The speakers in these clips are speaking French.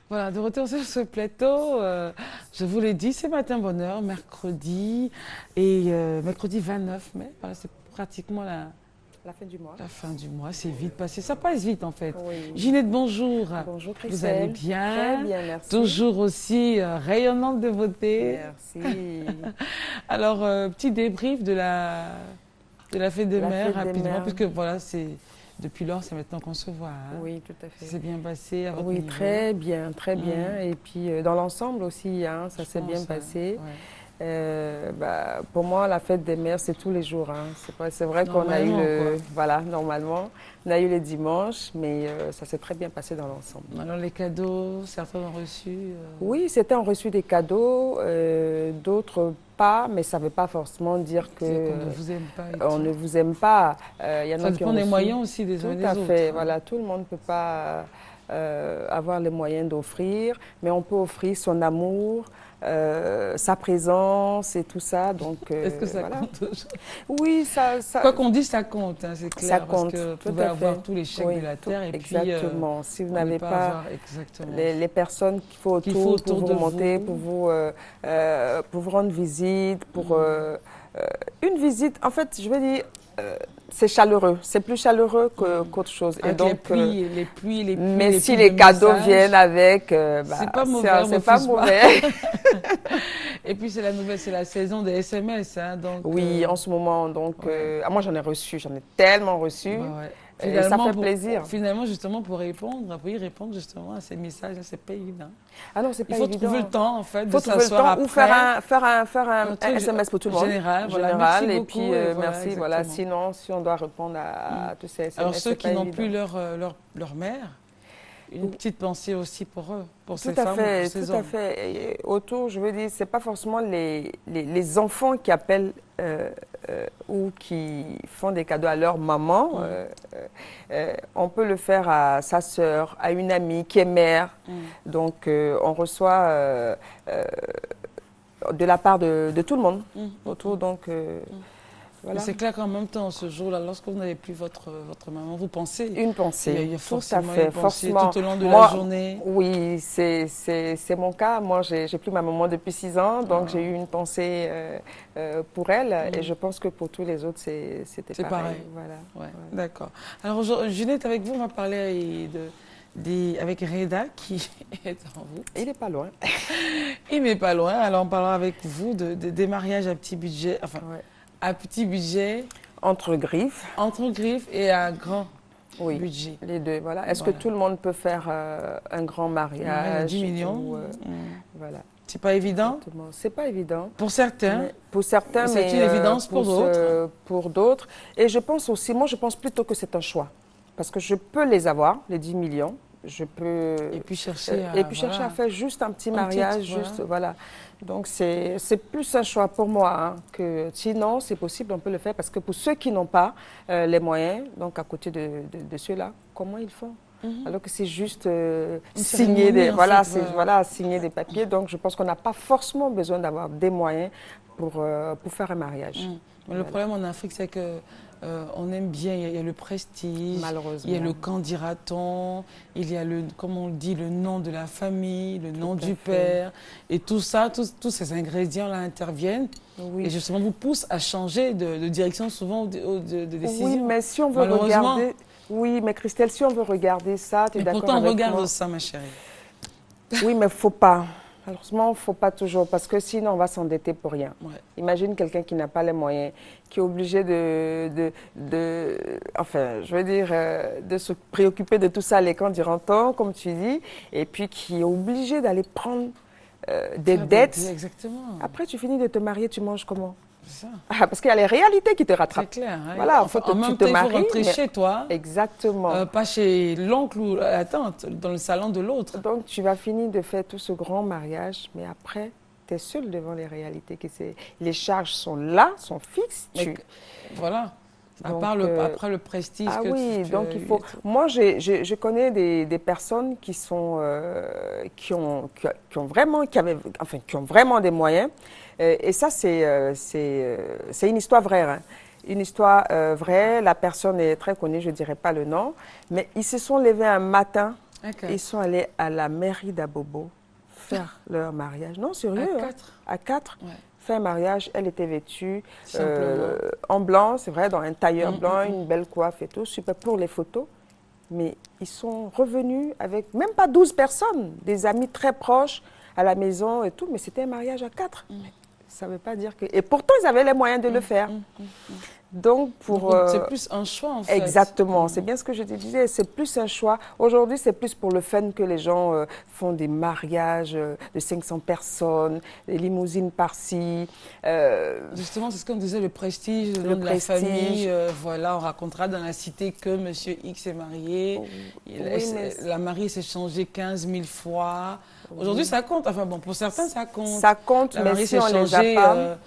Voilà, de retour sur ce plateau, je vous l'ai dit, c'est Matin Bonheur, mercredi, mercredi 29 mai, voilà, c'est pratiquement La fin du mois. la fin du mois, c'est vite passé, ça passe vite en fait. Oui. Ginette, bonjour, Bonjour vous allez Christelle. Très bien? bien, merci. Toujours aussi rayonnante de beauté. Merci. Alors, petit débrief de la fête des La mères fête des rapidement, mères. puisque voilà, c'est depuis lors, c'est maintenant qu'on se voit. Hein. Oui, tout à Ça fait. s'est bien passé à votre Oui, niveau? très bien, très bien. Et puis dans l'ensemble aussi, hein, ça Je s'est bien pense, passé. ouais. Pour moi, la fête des mères, c'est tous les jours. Hein. C'est vrai qu'on a eu Normalement, quoi. voilà, normalement, on a eu les dimanches, mais ça s'est très bien passé dans l'ensemble. Alors les cadeaux, certains ont reçu. Oui, certains ont reçu des cadeaux, d'autres pas, mais ça ne veut pas forcément dire que C'est qu'on ne vous aime pas et on tout. ne vous aime pas. Il y en Ça a qui ont dépend des reçu. moyens aussi des uns et Tout des à autres. fait. Hein. Voilà, tout le monde ne peut pas avoir les moyens d'offrir, mais on peut offrir son amour, sa présence et tout ça. Donc Est-ce que ça voilà. compte aujourd'hui? Oui, Quoi qu'on dise, ça compte, hein, c'est ça clair. Parce compte. que vous Tout pouvez à avoir fait. tous les chèques Oui, de la terre et puis exactement. Si vous on ne n'avez pas pas avoir exactement. les personnes qu'il faut autour pour de vous remonter, vous. pour vous rendre visite, une visite. En fait, je veux dire, c'est chaleureux. C'est plus chaleureux qu'autre chose. Avec Mais les si pluies les de cadeaux messages, viennent avec, c'est pas mauvais, on c'est pas refuse pas. mauvais. Et puis c'est la nouvelle, c'est la saison des SMS, hein, donc. Oui, en ce moment, donc, Ouais. moi j'en ai reçu, j'en ai tellement reçu, Bah ouais. et ça fait Pour, plaisir. finalement, justement, pour y répondre justement à ces messages, c'est pas évident. Ah non, c'est Il pas faut évident. trouver le temps, en fait, Il de faut trouver le s'asseoir temps ou après. faire un truc SMS pour tout le monde. général, voilà. Merci Et beaucoup. puis Et voilà, merci. Voilà. exactement. Sinon, si on doit répondre Mm. à tous ces Alors, SMS, ceux c'est qui pas n'ont évident. plus leur mère, une petite pensée aussi pour eux, pour Tout ces à femmes ou pour fait, ces tout à hommes. fait. Et autour, je veux dire, c'est pas forcément les enfants qui appellent ou qui font des cadeaux à leur maman. On peut le faire à sa sœur, à une amie qui est mère. Donc, on reçoit de la part de tout le monde autour. Donc, voilà. C'est clair qu'en même temps, ce jour-là, lorsque vous n'avez plus votre maman, vous pensez. Une pensée. Il y a Tout à forcément fait. une pensée Forcément. tout au long de Moi, la journée. oui, c'est mon cas. Moi, j'ai plus ma maman depuis 6 ans, donc j'ai eu une pensée pour elle. Et je pense que pour tous les autres, c'était C'est pareil. Voilà. Ouais, Voilà. d'accord. Alors, Juliette, avec vous, on va parler avec Reda qui est en vous. Il n'est pas loin. Il n'est pas loin. Alors, on parlera avec vous des mariages à petit budget, enfin, Ouais. à petit budget, Entre griffes, entre griffes et à grand oui, budget. les deux. Voilà. Est-ce Voilà. que tout le monde peut faire un grand mariage 10 millions. ou, voilà. C'est pas évident Exactement. C'est pas évident. pour certains. Pour certains, C'est une évidence pour d'autres. Pour d'autres. Et je pense aussi, moi, je pense plutôt que c'est un choix. Parce que je peux les avoir, les 10 millions. Je peux. Et puis chercher chercher à faire juste un petit Un mariage, titre, juste, voilà. Donc, c'est plus un choix pour moi. Hein, que sinon, c'est possible, on peut le faire. Parce que pour ceux qui n'ont pas les moyens, donc à côté de ceux-là, comment ils font? Alors que c'est juste signer cérémonie, en fait, signer des papiers. Donc, je pense qu'on n'a pas forcément besoin d'avoir des moyens pour faire un mariage. Mais le problème en Afrique, c'est que on aime bien, il y a le prestige, Malheureusement. il y a le quand dira-t-on, il y a comme on le dit, le nom de la famille, le nom du père, et tout ça, tous ces ingrédients-là interviennent, Oui. et justement vous poussent à changer de direction souvent de décision. Oui, mais si on veut Malheureusement. regarder... Oui, mais Christelle, si on veut regarder ça, tu es Mais d'accord pourtant, on avec regarde moi? ça, ma chérie. Oui, mais il ne faut pas. Malheureusement, il ne faut pas toujours, parce que sinon, on va s'endetter pour rien. Ouais. Imagine quelqu'un qui n'a pas les moyens, qui est obligé enfin, je veux dire, de se préoccuper de tout ça, les camps temps, comme tu dis, et puis qui est obligé d'aller prendre des dettes. Exactement. Après, tu finis de te marier, tu manges comment? C'est ça. Parce qu'il y a les réalités qui te C'est rattrapent. clair. Hein. Voilà, Enfin, faut que en même tu temps, te il faut maries, rentrer mais- chez toi, Exactement. pas chez l'oncle ou la tante, dans le salon de l'autre. Donc, tu vas finir de faire tout ce grand mariage, mais après, tu es seul devant les réalités. Les charges sont là, sont fixes. Voilà. Donc, Après le prestige Ah que oui, tu donc as il eu faut... et tout. Moi, je connais des personnes qui ont vraiment des moyens. Et ça, c'est une histoire vraie. Hein. Une histoire vraie. La personne est très connue, je ne dirais pas le nom. Mais ils se sont levés un matin Okay. Ils sont allés à la mairie d'Abobo faire leur mariage. Non, sérieux. À 4 À 4. Ouais. Faire un mariage, elle était vêtue Simplement. en blanc, c'est vrai, dans un tailleur blanc, une belle coiffe et tout, super pour les photos. Mais ils sont revenus avec même pas 12 personnes, des amis très proches à la maison et tout, mais c'était un mariage à 4. Ça ne veut pas dire que... Et pourtant, ils avaient les moyens de le faire. Donc, c'est plus un choix, en fait. Exactement, c'est bien ce que je te disais, c'est plus un choix. Aujourd'hui, c'est plus pour le fun que les gens font des mariages de 500 personnes, des limousines par-ci. Justement, c'est ce qu'on disait, le prestige, le nom de la famille. Voilà, on racontera dans la cité que Monsieur X est marié. La mariée s'est changée 15 000 fois. Aujourd'hui, ça compte. Enfin bon, pour certains, ça compte. Ça compte, la mais mariée si on s'est les changée, a pas...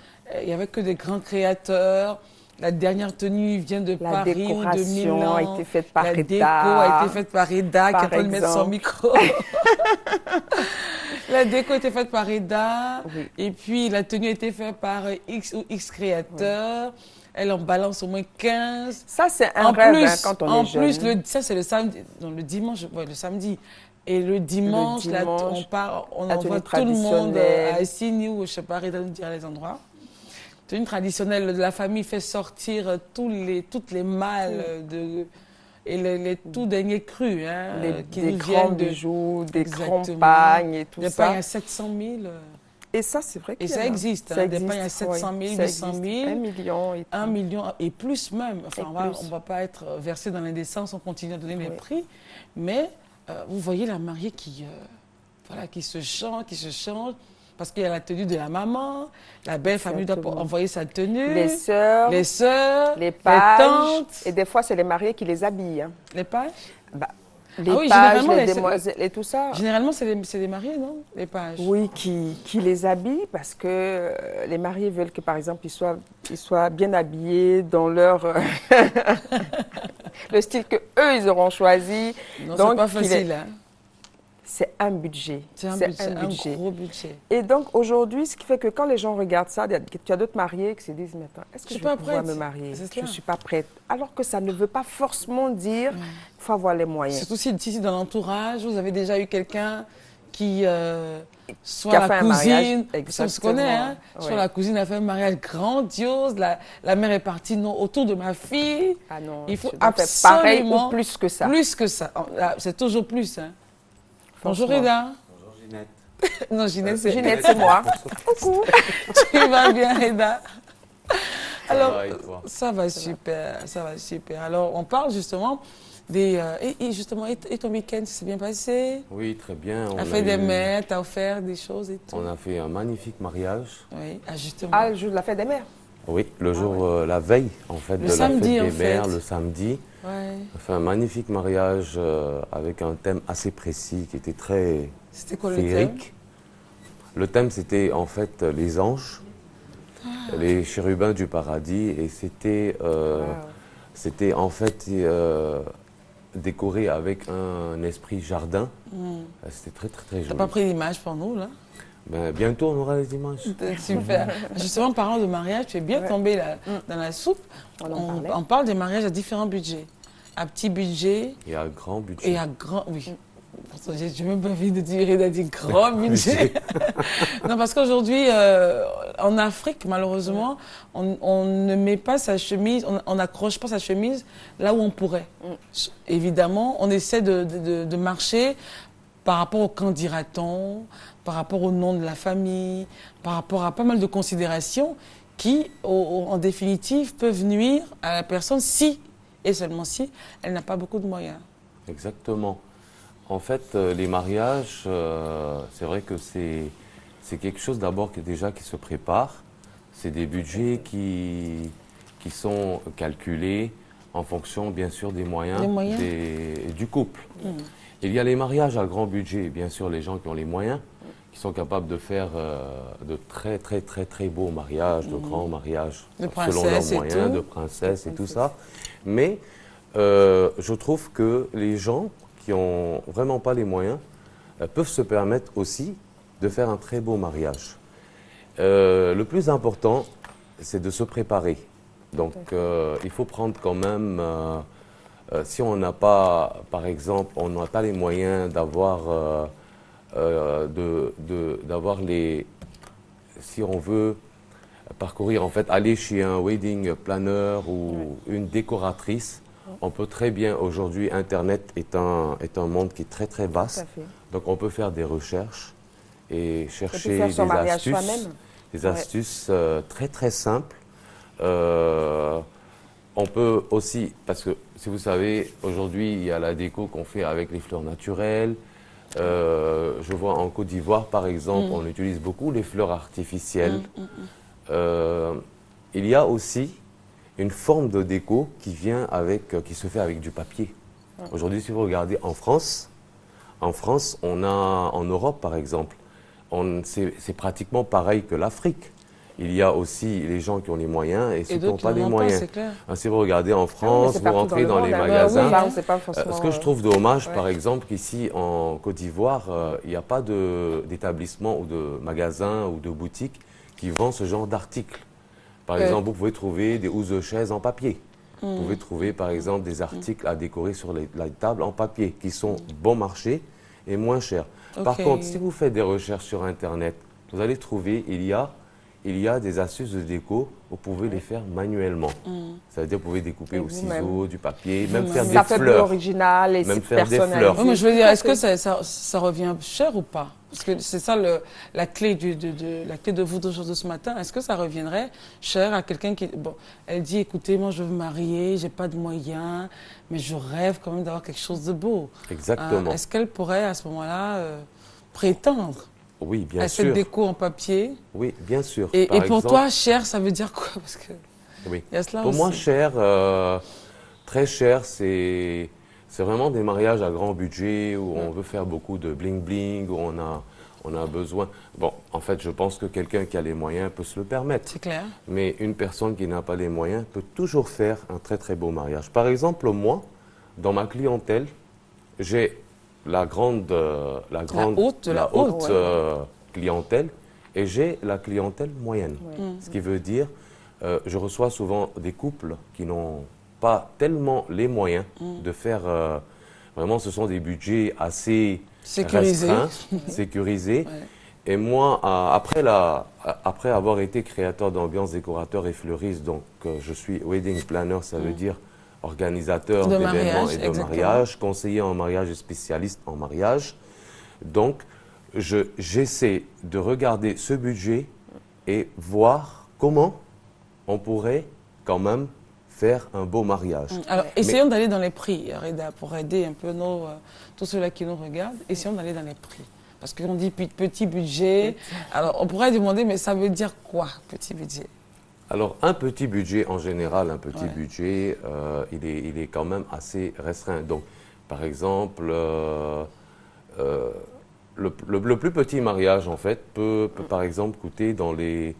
il n'y avait que des grands créateurs. La dernière tenue vient de Paris ou de Milan. La décoration a été faite par Reda. La déco a été faite par Reda, qui peut mettre son micro. La déco a été faite par Reda. Oui. Et puis, la tenue a été faite par X ou X créateurs. Oui. Elle en balance au moins 15. Ça, c'est un rêve quand on est jeune. En plus, ça, c'est le samedi. Non, le dimanche, ouais, le samedi. Et le dimanche, là, on envoie tout le monde à Assini ou, je ne sais pas, Reda nous dira les endroits. Tenue traditionnelle de la famille fait sortir toutes les malles et les tout derniers crus qui des nous grands viennent bijoux, des grands pagnes et tout ça. Des pagnes à 700 000. Et ça, c'est vrai qu'il y a. Et ça existe. Ça existe. Des pagnes à 700 000, 800 000. 1 million. 1 million et plus même. Enfin, on ne va pas être versé dans l'indécence, on continue à donner les prix. Mais vous voyez la mariée qui se change. Parce qu'il y a la tenue de la maman, la belle famille doit envoyer sa tenue. Les sœurs, les pages, tantes. Et des fois, c'est les mariés qui les habillent. Hein. Les pages les pages, les demoiselles et tout ça. Généralement, c'est les mariés, non? Les pages. Oui, qui les habillent parce que les mariés veulent que, par exemple, ils soient bien habillés dans leur... le style qu'eux, ils auront choisi. Non, c'est pas facile, hein. C'est un budget. C'est un gros budget. Et donc, aujourd'hui, ce qui fait que quand les gens regardent ça, tu as d'autres mariés qui se disent, mais attends, est-ce que je vais pouvoir me marier? Je ne suis pas prête. Alors que ça ne veut pas forcément dire qu'il faut avoir les moyens. Surtout si dans l'entourage, vous avez déjà eu quelqu'un qui, soit la cousine, on se connaît, hein, soit la cousine a fait un mariage grandiose, la mère est partie autour de ma fille. Ah non, il faut absolument pareil ou plus que ça. Plus que ça. C'est toujours plus, hein. Bonjour Reda. Bonjour Ginette. Non, Ginette, c'est moi. Coucou. Tu vas bien, Reda? Alors, ça va super. Alors, on parle justement et ton week-end, s'est bien passé? Oui, très bien. On a fait des mères, t'as offert des choses et tout. On a fait un magnifique mariage. Oui, justement. Ah, le jour de la fête des mères? Oui, le jour, la veille, en fait, de la fête des mères, le samedi. Ouais. On a fait un magnifique mariage avec un thème assez précis qui était très féerique. Le thème, c'était en fait les anges, les chérubins du paradis, et c'était en fait décoré avec un esprit jardin. C'était très, très, très joli. T'as pas pris l'image pour nous, là? Ben, bientôt, on aura les images. Super. Justement, parlant de mariage, tu es bien tombé dans la soupe. On parle des mariages à différents budgets. À petit budget. Et à grand budget. Et à grand, oui. J'ai même pas envie de dire grand budget. Non, parce qu'aujourd'hui, en Afrique, malheureusement, on ne met pas sa chemise, on n'accroche pas sa chemise là où on pourrait. Évidemment, on essaie de marcher par rapport au quand dira-t-on, par rapport au nom de la famille, par rapport à pas mal de considérations qui, en définitive, peuvent nuire à la personne si, et seulement si, elle n'a pas beaucoup de moyens. Exactement. En fait, les mariages, c'est vrai que c'est quelque chose d'abord qui se prépare. C'est des budgets qui sont calculés en fonction, bien sûr, des moyens, du couple. Il y a les mariages à grand budget, bien sûr, les gens qui ont les moyens, qui sont capables de faire de très, très, très, très beaux mariages, de grands mariages, selon leurs moyens, de princesses et tout ça. Mais je trouve que les gens qui n'ont vraiment pas les moyens peuvent se permettre aussi de faire un très beau mariage. Le plus important, c'est de se préparer. Donc, il faut prendre quand même si on n'a pas, par exemple, on n'a pas les moyens d'avoir d'avoir les, si on veut parcourir, en fait, aller chez un wedding planner ou une décoratrice, on peut très bien, aujourd'hui, Internet est un monde qui est très très vaste, donc on peut faire des recherches et chercher des astuces très très simples. On peut aussi, parce que si vous savez, aujourd'hui, il y a la déco qu'on fait avec les fleurs naturelles. Je vois en Côte d'Ivoire, par exemple, on utilise beaucoup les fleurs artificielles. Il y a aussi une forme de déco qui qui se fait avec du papier. Aujourd'hui, si vous regardez en France, on a, en Europe, par exemple, c'est pratiquement pareil que l'Afrique. Il y a aussi les gens qui ont les moyens et ceux qui n'ont pas les moyens. Si vous regardez en France, vous rentrez dans les magasins. Ce que je trouve dommage, par exemple, qu'ici en Côte d'Ivoire, il n'y a pas d'établissement ou de magasin ou de boutique qui vend ce genre d'articles. Par exemple, vous pouvez trouver des housses de chaises en papier. Vous pouvez trouver, par exemple, des articles à décorer sur la table en papier qui sont bon marché et moins chers. Par contre, si vous faites des recherches sur Internet, vous allez trouver, il y a des astuces de déco, vous pouvez les faire manuellement. Ça veut dire que vous pouvez découper au ciseau, du papier, même faire des fleurs. Ça fait plus original et c'est personnalisé. Oui, mais je veux dire, est-ce que ça revient cher ou pas? Parce que c'est ça la clé de vous de ce matin. Est-ce que ça reviendrait cher à quelqu'un qui... Bon, elle dit, écoutez, moi je veux me marier, j'ai pas de moyens, mais je rêve quand même d'avoir quelque chose de beau. Exactement. Est-ce qu'elle pourrait à ce moment-là prétendre oui, bien sûr. Cette déco en papier? Oui, bien sûr. Et pour toi, cher, ça veut dire quoi? Parce que oui. Y a cela pour aussi. moi, cher, très cher, c'est vraiment des mariages à grand budget où on veut faire beaucoup de bling-bling, où on a besoin... Bon, en fait, je pense que quelqu'un qui a les moyens peut se le permettre. C'est clair. Mais une personne qui n'a pas les moyens peut toujours faire un très très beau mariage. Par exemple, moi, dans ma clientèle, j'ai la haute clientèle et j'ai la clientèle moyenne. Ce qui veut dire, je reçois souvent des couples qui n'ont pas tellement les moyens de faire, vraiment ce sont des budgets assez restreints, sécurisés. Et moi, après avoir été créateur d'ambiance, décorateur et fleuriste, donc je suis wedding planner, ça veut dire organisateur d'événements et de mariage, conseiller en mariage et spécialiste en mariage. Donc, j'essaie de regarder ce budget et voir comment on pourrait quand même faire un beau mariage. Alors, essayons d'aller dans les prix, Reda, pour aider un peu tous ceux-là qui nous regardent. Essayons d'aller dans les prix. Parce qu'on dit petit budget. Alors, on pourrait demander, mais ça veut dire quoi, petit budget? Alors, un petit budget, en général, budget, il est quand même assez restreint. Donc, par exemple, le plus petit mariage, en fait, peut par exemple, coûter dans les...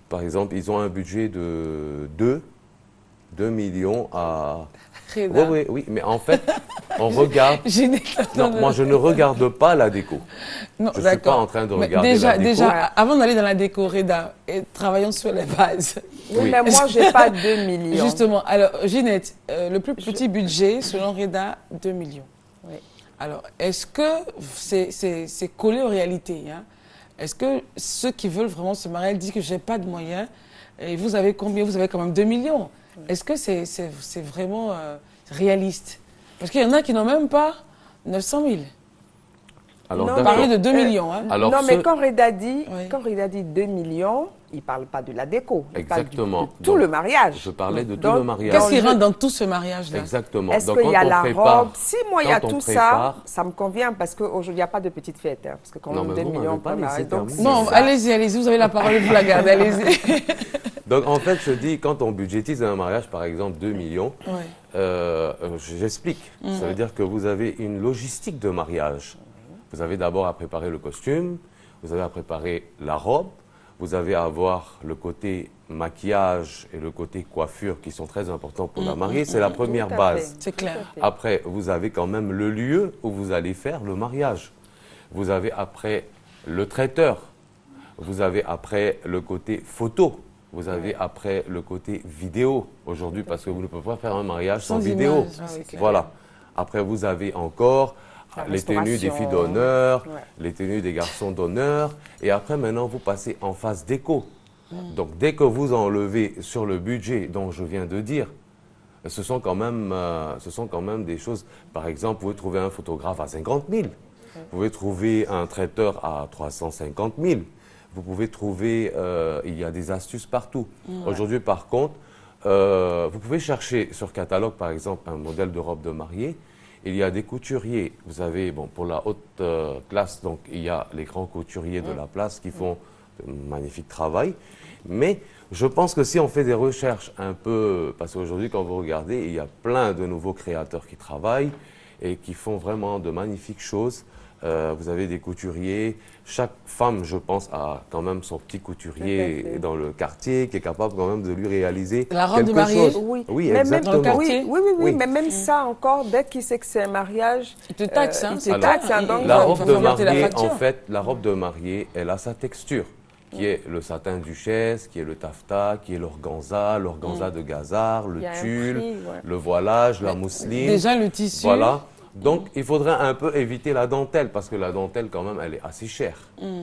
Par exemple, ils ont un budget de 2 millions à... Oui, mais en fait, on regarde... Non, moi, je ne regarde pas la déco. Non, je ne suis pas en train de regarder la déco. Déjà, avant d'aller dans la déco, Reda, travaillons sur les bases. Oui, mais moi, je n'ai pas 2 millions. Justement. Alors, Ginette, le plus petit budget, selon Reda, 2 millions. Oui. Alors, est-ce que c'est collé aux réalités, hein? Est-ce que ceux qui veulent vraiment se marier disent que je n'ai pas de moyens, et vous avez combien? Vous avez quand même 2 millions. Est-ce que c'est vraiment réaliste? Parce qu'il y en a qui n'ont même pas 900 000. Alors, on parlait de 2 millions. Hein. Alors, non, mais quand Reda dit 2 millions, il ne parle pas de la déco. Exactement. Il parle de tout le mariage. Je parlais de tout le mariage. Qu'est-ce qui rentre dans tout ce mariage-là? Exactement. Est-ce qu'il y a la robe? Si moi, il y a tout ça, ça me convient parce qu'aujourd'hui, il n'y a pas de petite fête. Hein, parce que quand même 2 millions pour mariage. Bon, allez-y, vous avez la parole, vous la gardez, allez-y. Donc, en fait, je dis, quand on budgétise un mariage, par exemple, 2 millions, j'explique. Ça veut dire que vous avez une logistique de mariage. Vous avez d'abord à préparer le costume, vous avez à préparer la robe, vous avez à avoir le côté maquillage et le côté coiffure qui sont très importants pour la mariée. C'est la première base. C'est clair. Après, vous avez quand même le lieu où vous allez faire le mariage. Vous avez après le traiteur. Vous avez après le côté photo. Vous avez après le côté vidéo aujourd'hui, parce que vous ne pouvez pas faire un mariage sans Sans vidéo. images, oui, c'est clair. Voilà. Après, vous avez encore La les tenues des filles restauration. d'honneur, Ouais. les tenues des garçons d'honneur. Et après, maintenant, vous passez en phase déco. Donc, dès que vous enlevez sur le budget dont je viens de dire, ce sont quand même des choses. Par exemple, vous pouvez trouver un photographe à 50 000. Vous pouvez trouver un traiteur à 350 000. Vous pouvez trouver, il y a des astuces partout. Aujourd'hui, par contre, vous pouvez chercher sur catalogue, par exemple, un modèle de robe de mariée. Il y a des couturiers. Vous avez, bon, pour la haute classe, donc il y a les grands couturiers de la place qui font de magnifique travail. Mais je pense que si on fait des recherches un peu, parce qu'aujourd'hui, quand vous regardez, il y a plein de nouveaux créateurs qui travaillent et qui font vraiment de magnifiques choses. Vous avez des couturiers. Chaque femme, je pense, a quand même son petit couturier dans le quartier qui est capable quand même de lui réaliser La robe de quelque mariée. chose. Oui, Oui, mais même, exactement. Dans le quartier. oui, mais même ça encore, dès qu'il sait que c'est un mariage, Il te taxe, hein, il c'est te taxe, clair. hein, donc La il robe va de faire monter la mariée, facture. en fait, la robe de mariée, elle a sa texture, qui est le satin duchesse, qui est le taffetas, qui est l'organza de gazard, le Il y a un tulle, prix, ouais. le voilage, la mousseline. Déjà, le tissu. Voilà. Donc, il faudrait un peu éviter la dentelle, parce que la dentelle, quand même, elle est assez chère.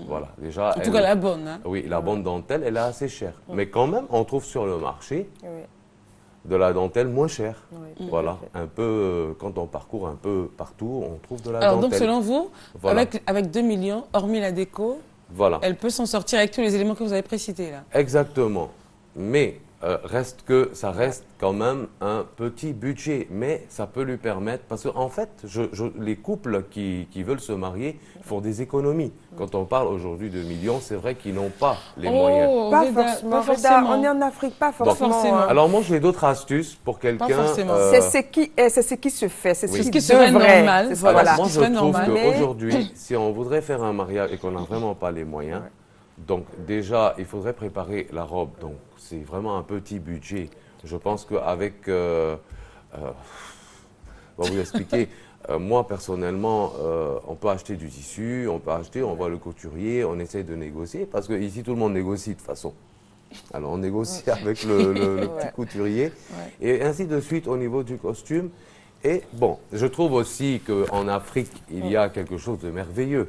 Voilà. Déjà, En tout cas, la bonne. Hein. oui, la bonne dentelle, elle est assez chère. Mais quand même, on trouve sur le marché Oui, de la dentelle moins chère. oui, tout à Voilà. fait. Un peu, quand on parcourt un peu partout, on trouve de la Alors, dentelle. donc, selon vous, Voilà. avec 2 millions, hormis la déco, Voilà. elle peut s'en sortir avec tous les éléments que vous avez précités, là. Exactement. Mais ça reste quand même un petit budget. Mais ça peut lui permettre, parce qu'en fait, les couples qui veulent se marier font des économies. Quand on parle aujourd'hui de millions, c'est vrai qu'ils n'ont pas les moyens. Pas Reda, forcément, pas Reda, forcément. on est en Afrique, pas Donc, forcément. hein. alors moi, j'ai d'autres astuces pour quelqu'un. forcément. C'est ce qui se fait, c'est Oui. ce Ce qui qui serait devrait. normal, C'est ça, voilà. Alors voilà. moi, Ce je qui serait trouve normal. qu'aujourd'hui, si on voudrait faire un mariage et qu'on n'a vraiment pas les moyens, donc déjà, il faudrait préparer la robe. Donc, c'est vraiment un petit budget. Je pense qu'avec... on va vous expliquer. Moi, personnellement, on peut acheter du tissu, on voit le couturier, on essaye de négocier, parce que ici, tout le monde négocie de toute façon. Alors, on négocie avec le petit couturier, et ainsi de suite au niveau du costume. Et bon, je trouve aussi qu'en Afrique, il y a quelque chose de merveilleux.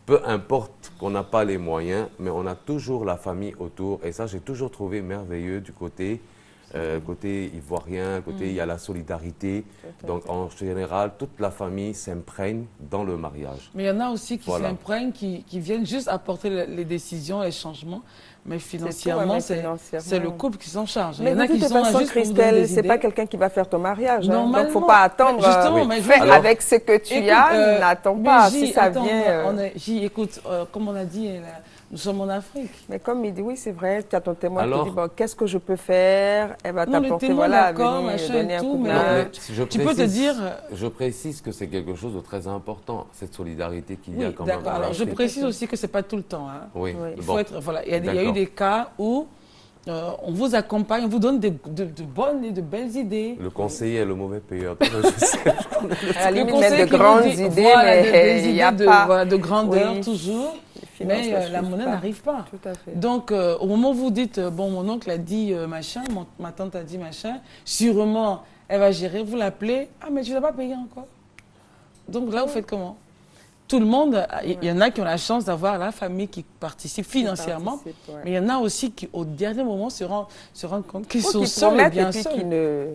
Peu importe qu'on n'a pas les moyens, mais on a toujours la famille autour. Et ça, j'ai toujours trouvé merveilleux du côté ivoirien, il y a la solidarité. Donc, en général, toute la famille s'imprègne dans le mariage. Mais il y en a aussi qui Voilà. s'imprègnent, qui viennent juste apporter les décisions, les changements. Mais financièrement, mais c'est financièrement. le couple qui s'en charge. Mais il y en a de qui toute sont là façon, juste pour vous donner Christelle, des c'est pas idées. quelqu'un qui va faire ton mariage. Hein. Donc, Normalement. faut pas attendre. Justement, mais je fais veux- avec ce que tu Écoute, as, n'attends mais pas. J, Si ça attends, vient. écoute, comme on a dit, nous sommes en Afrique. Mais comme il dit, oui, c'est vrai, tu as ton témoin Alors- qui dit, bon, qu'est-ce que je peux faire? Elle va Non, le t'apporter, témoin, voilà, d'accord, venir machin donner et un tout, coup de mais main. là, je tu peux te dire... Je précise que c'est quelque chose de très important, cette solidarité qu'il y a Oui, quand même. d'accord. en Alors, je Afrique. précise aussi que ce n'est pas tout le temps. Hein. Oui, Oui. Il bon. faut être, voilà, il y a eu D'accord. des cas où on vous accompagne, on vous donne de bonnes et de belles idées. Le conseiller est le mauvais payeur. Je sais, je connais le- À la Le limite, conseil même de qui vous grandes dit, idées, voilà, mais des il n'y a idées pas. voilà, de grandeur Oui. toujours, Les finances mais ne la suivent monnaie pas. n'arrive pas. Tout à fait. Donc, au moment où vous dites, bon, mon oncle a dit machin, ma tante a dit machin, sûrement, elle va gérer, vous l'appelez, ah, mais tu n'as pas payé encore. Donc là, vous faites comment? Tout le monde, il y en a qui ont la chance d'avoir la famille qui participe financièrement, Participe, ouais. mais il y en a aussi qui, au dernier moment, se rendent compte qu'ils Ou sont qui seuls et promettent bien et puis seuls. qui ne...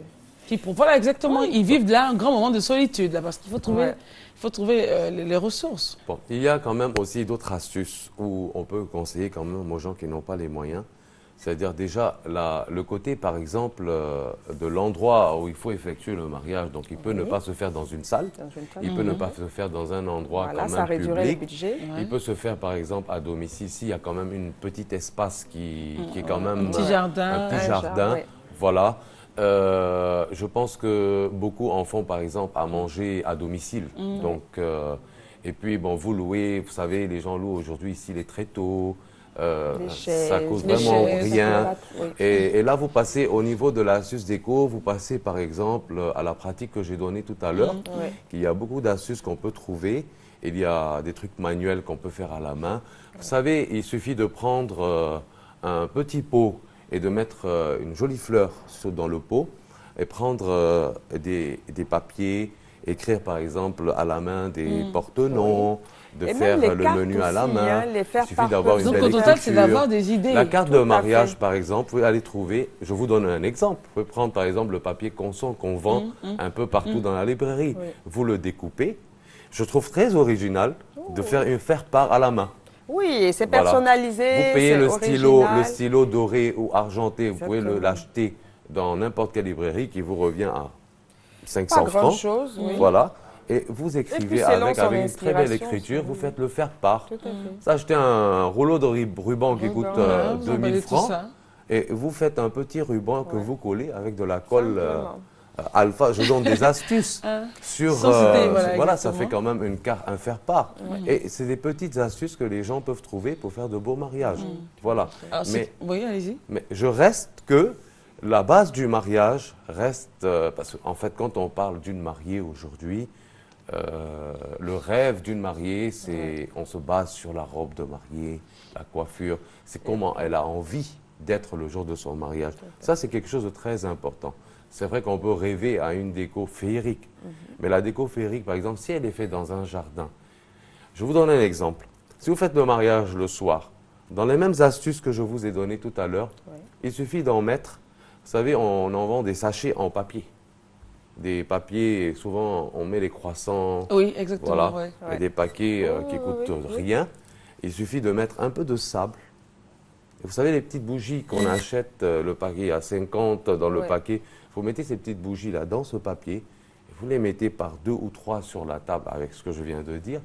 Voilà, exactement. Ils vivent là un grand moment de solitude, là, parce qu'il faut trouver, Ouais. il faut trouver les ressources. Bon, il y a quand même aussi d'autres astuces où on peut conseiller quand même aux gens qui n'ont pas les moyens. C'est-à-dire déjà le côté, par exemple, de l'endroit où il faut effectuer le mariage. Donc, il peut ne pas se faire dans une salle. Dans une salle. Il peut ne pas se faire dans un endroit Voilà, quand ça même réduirait le public. budget. Il peut se faire, par exemple, à domicile. S'il y a quand même une petite espace qui est quand même... Un petit jardin. Un petit Un jardin, jardin, ouais. voilà. Je pense que beaucoup en font, par exemple, à manger à domicile. Donc, et puis, bon, vous louez, vous savez, les gens louent aujourd'hui ici les tréteaux. Les chaises, ça coûte les vraiment chaises, rien. oui. Et là, vous passez au niveau de l'astuce déco, vous passez par exemple à la pratique que j'ai donnée tout à l'heure. Ouais. Il y a beaucoup d'astuces qu'on peut trouver. Il y a des trucs manuels qu'on peut faire à la main. Vous savez, il suffit de prendre un petit pot et de mettre une jolie fleur dans le pot et prendre des papiers, écrire par exemple à la main des porte-noms, de Et faire même les le cartes menu à la aussi, main. hein, les faire Il suffit par d'avoir une Donc, belle au total, c'est écriture. d'avoir des idées. La carte Tout de à mariage, fait. par exemple, vous pouvez aller trouver, je vous donne un exemple, vous pouvez prendre par exemple le papier consent qu'on vend un peu partout dans la librairie. Oui. Vous le découpez. Je trouve très original de faire part à la main. Oui, et c'est Voilà. personnalisé, Vous payez c'est le original. stylo doré ou argenté, vous pouvez Exactement. l'acheter dans n'importe quelle librairie qui vous revient à Pas 500 francs. grand-chose, oui. Voilà. Et vous écrivez selon avec son une très belle inspiration, écriture, si vous vous faites le faire part. Tout à fait. Ça, achetez un rouleau de ruban qui coûte Voilà, vous 2000 emballez tout francs ça. et vous faites un petit ruban que vous collez avec de la colle Simplement. alpha. Je donne des astuces sur. Sans citer, voilà, ça fait exactement. quand même un faire-part. Et c'est des petites astuces que les gens peuvent trouver pour faire de beaux mariages. Voilà. Alors, Mais, oui, allez-y. mais je reste que la base du mariage reste. Parce qu'en fait, quand on parle d'une mariée aujourd'hui, le rêve d'une mariée, c'est on se base sur la robe de mariée, la coiffure, c'est comment elle a envie d'être le jour de son mariage. Ça, c'est quelque chose de très important. C'est vrai qu'on peut rêver à une déco féerique, mais la déco féerique, par exemple, si elle est faite dans un jardin, je vous donne un exemple. Si vous faites le mariage le soir, dans les mêmes astuces que je vous ai données tout à l'heure, il suffit d'en mettre, vous savez, on en vend des sachets en papier. Des papiers, souvent on met les croissants, Oui, exactement. voilà, Ouais. et des paquets qui oui, coûtent oui. rien. Il suffit de mettre un peu de sable. Et vous savez, les petites bougies qu'on achète, le paquet à 50 dans le Ouais. paquet, vous mettez ces petites bougies-là dans ce papier, et vous les mettez par 2 ou 3 sur la table avec ce que je viens de dire.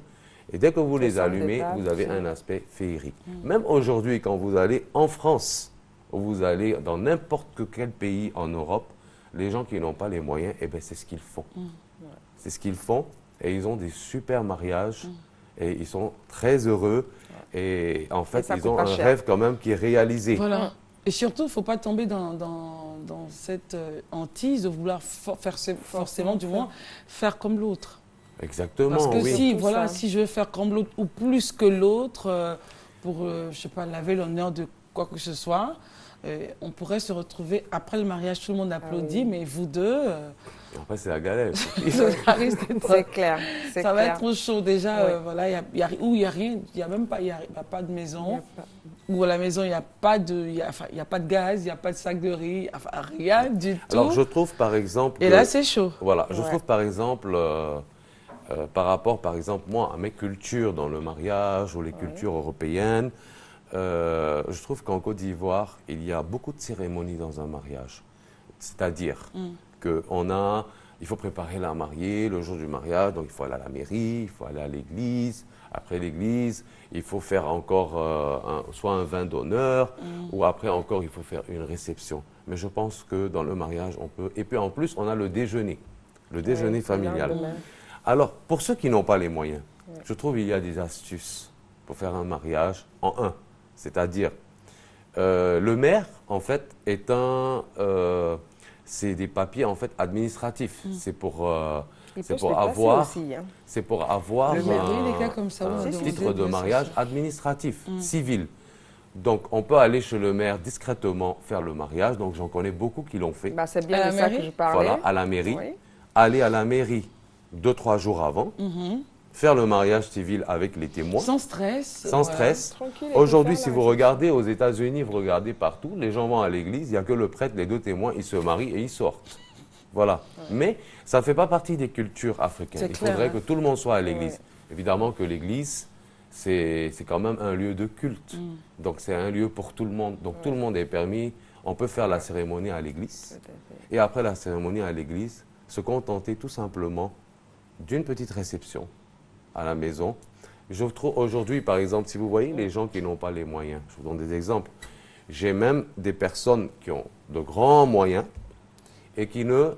Et dès que vous les centre de allumez, table, vous avez c'est- un aspect féerique. Même aujourd'hui, quand vous allez en France, ou vous allez dans n'importe quel pays en Europe, les gens qui n'ont pas les moyens, eh ben, c'est ce qu'ils font. C'est ce qu'ils font et ils ont des super mariages et ils sont très heureux et en fait, ça ils coûte ont pas un cher. rêve quand même qui est réalisé. Voilà. Et surtout, il ne faut pas tomber dans cette hantise de vouloir forcément, du moins, faire comme l'autre. Exactement, Parce que oui. si, Surtout voilà, ça. si je veux faire comme l'autre ou plus que l'autre, pour, je sais pas, laver l'honneur de quoi que ce soit, on pourrait se retrouver après le mariage, tout le monde applaudit, mais vous deux, Après, c'est la galère. ça risque d'être... C'est clair. c'est Ça va clair. être trop chaud déjà, Oui. voilà, il y a rien, il n'y a même pas, il y a pas de Il y maison, a pas- ou à la maison il n'y a pas de, il y a pas de gaz, il n'y a pas de sac de riz, enfin rien du tout. Alors, je trouve par exemple. Et que- là c'est chaud. Voilà, je Ouais. trouve par exemple, par rapport, par exemple, moi, à mes cultures dans le mariage ou les cultures européennes, je trouve qu'en Côte d'Ivoire, il y a beaucoup de cérémonies dans un mariage. C'est-à-dire il faut préparer la mariée le jour du mariage, donc il faut aller à la mairie, il faut aller à l'église. Après l'église, il faut faire encore soit un vin d'honneur, ou après encore, il faut faire une réception. Mais je pense que dans le mariage, on peut. Et puis en plus, on a le déjeuner Ouais, familial. le lendemain. Alors, pour ceux qui n'ont pas les moyens, je trouve qu'il y a des astuces pour faire un mariage en un. C'est-à-dire, le maire, en fait, c'est des papiers en fait administratifs. C'est pour, Il c'est peut se pour déplacer avoir, aussi, hein. c'est pour avoir Le maire, oui, des cas comme ça, un vous demandez titre de de mariage s'assurer. administratif, civil. Donc, on peut aller chez le maire discrètement faire le mariage. Donc, j'en connais beaucoup qui l'ont fait. Bah, c'est À bien la de ça mairie? que je parlais. Voilà, à la mairie. Oui. Aller à la mairie 2-3 jours avant, faire le mariage civil avec les témoins, Sans stress. sans voilà. stress. Tranquille, et Aujourd'hui, puis si faire vous la regardez aux États-Unis, vous regardez partout, les gens vont à l'église, il n'y a que le prêtre, les 2 témoins, ils se marient et ils sortent. Voilà. Mais ça ne fait pas partie des cultures africaines. C'est Il clair, faudrait hein. que tout le monde soit à l'église. Ouais. Évidemment que l'église, c'est quand même un lieu de culte. Donc c'est un lieu pour tout le monde. Donc tout le monde est permis. On peut faire la cérémonie à l'église. Tout à fait. Et après la cérémonie à l'église, se contenter tout simplement d'une petite réception à la maison. Je trouve aujourd'hui, par exemple, si vous voyez les gens qui n'ont pas les moyens, je vous donne des exemples. J'ai même des personnes qui ont de grands moyens et qui ne...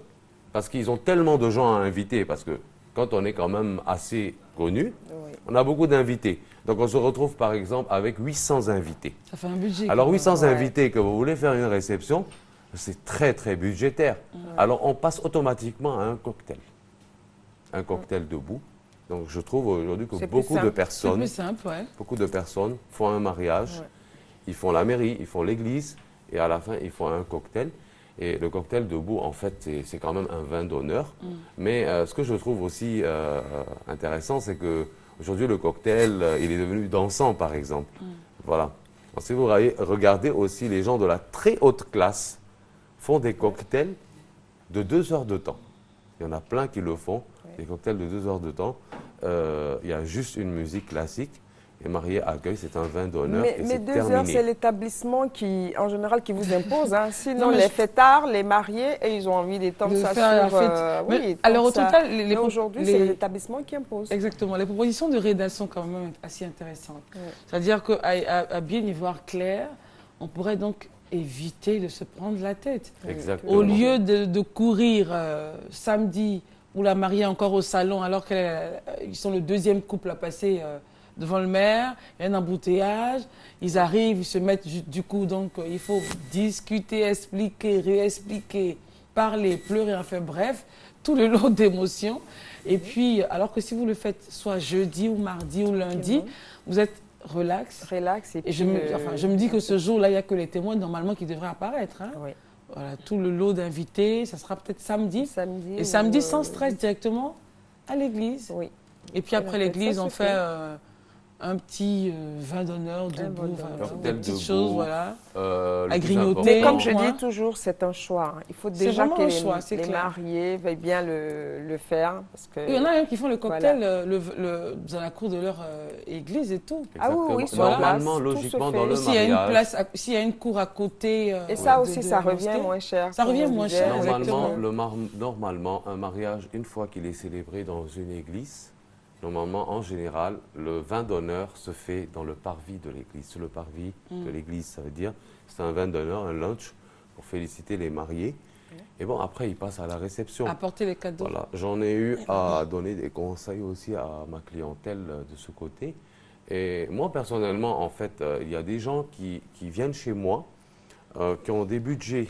Parce qu'ils ont tellement de gens à inviter, parce que quand on est quand même assez connu, Oui. on a beaucoup d'invités. Donc on se retrouve par exemple avec 800 invités. Ça fait un budget. Alors quand même. 800 Ouais. invités, que vous voulez faire une réception, c'est très très budgétaire. Alors on passe automatiquement à un cocktail. Un cocktail debout. Donc je trouve aujourd'hui que C'est plus beaucoup de simple. C'est personnes, plus simple, ouais. beaucoup de personnes font un mariage Ouais. ils font la mairie, ils font l'église, et à la fin, ils font un cocktail. Et le cocktail debout, en fait, c'est quand même un vin d'honneur. Mais ce que je trouve aussi intéressant, c'est que aujourd'hui, le cocktail, il est devenu dansant, par exemple. Voilà. Alors, si vous regardez aussi, les gens de la très haute classe font des cocktails de 2 heures de temps. Il y en a plein qui le font, des cocktails de 2 heures de temps. Il y a juste une musique classique. Et marié accueil, c'est un vin d'honneur et Mais c'est 2 terminé. heures, c'est l'établissement qui, en général, qui vous impose. Hein. Sinon, les fêtards, les mariés, et ils ont envie d'étendre ça sur... oui, alors au total, mais aujourd'hui, c'est l'établissement qui impose. Exactement. Les propositions de rédaction sont quand même assez intéressantes. C'est-à-dire qu'à bien y voir clair, on pourrait donc éviter de se prendre la tête. Exactement. Au lieu de courir samedi où la mariée est encore au salon alors qu'ils sont le deuxième couple à passer devant le maire, il y a un embouteillage, ils arrivent, ils se mettent du coup, donc il faut discuter, expliquer, réexpliquer, parler, pleurer, enfin bref, tout le lot d'émotions. Et puis, alors que si vous le faites soit jeudi ou mardi ou lundi, vous êtes relax. Relax. Et je me dis que ce jour-là, il n'y a que les témoins normalement qui devraient apparaître. Hein. Oui. Voilà, tout le lot d'invités, ça sera peut-être samedi. Et samedi, sans stress, directement à l'église. Oui. Et puis après l'église, on fait un petit vin d'honneur debout, des petites choses, voilà, à grignoter. Mais comme je dis toujours, c'est un choix. Il faut déjà que les mariés veuillent bien le faire. Parce que, il y en a même qui font le cocktail dans la cour de leur église et tout. Exactement. Ah oui, normalement, logiquement, dans le mariage. S'il y a une cour à côté. Et ça aussi, ça revient moins cher. Ça revient moins cher, Normalement, un mariage, une fois qu'il est célébré dans une église, normalement, en général, le vin d'honneur se fait dans le parvis de l'église. Sur le parvis de l'église, ça veut dire, c'est un vin d'honneur, un lunch pour féliciter les mariés. Et bon, après, ils passent à la réception. Apporter les cadeaux. Voilà. J'en ai eu à donner des conseils aussi à ma clientèle de ce côté. Et moi, personnellement, en fait, il y a des gens qui viennent chez moi, qui ont des budgets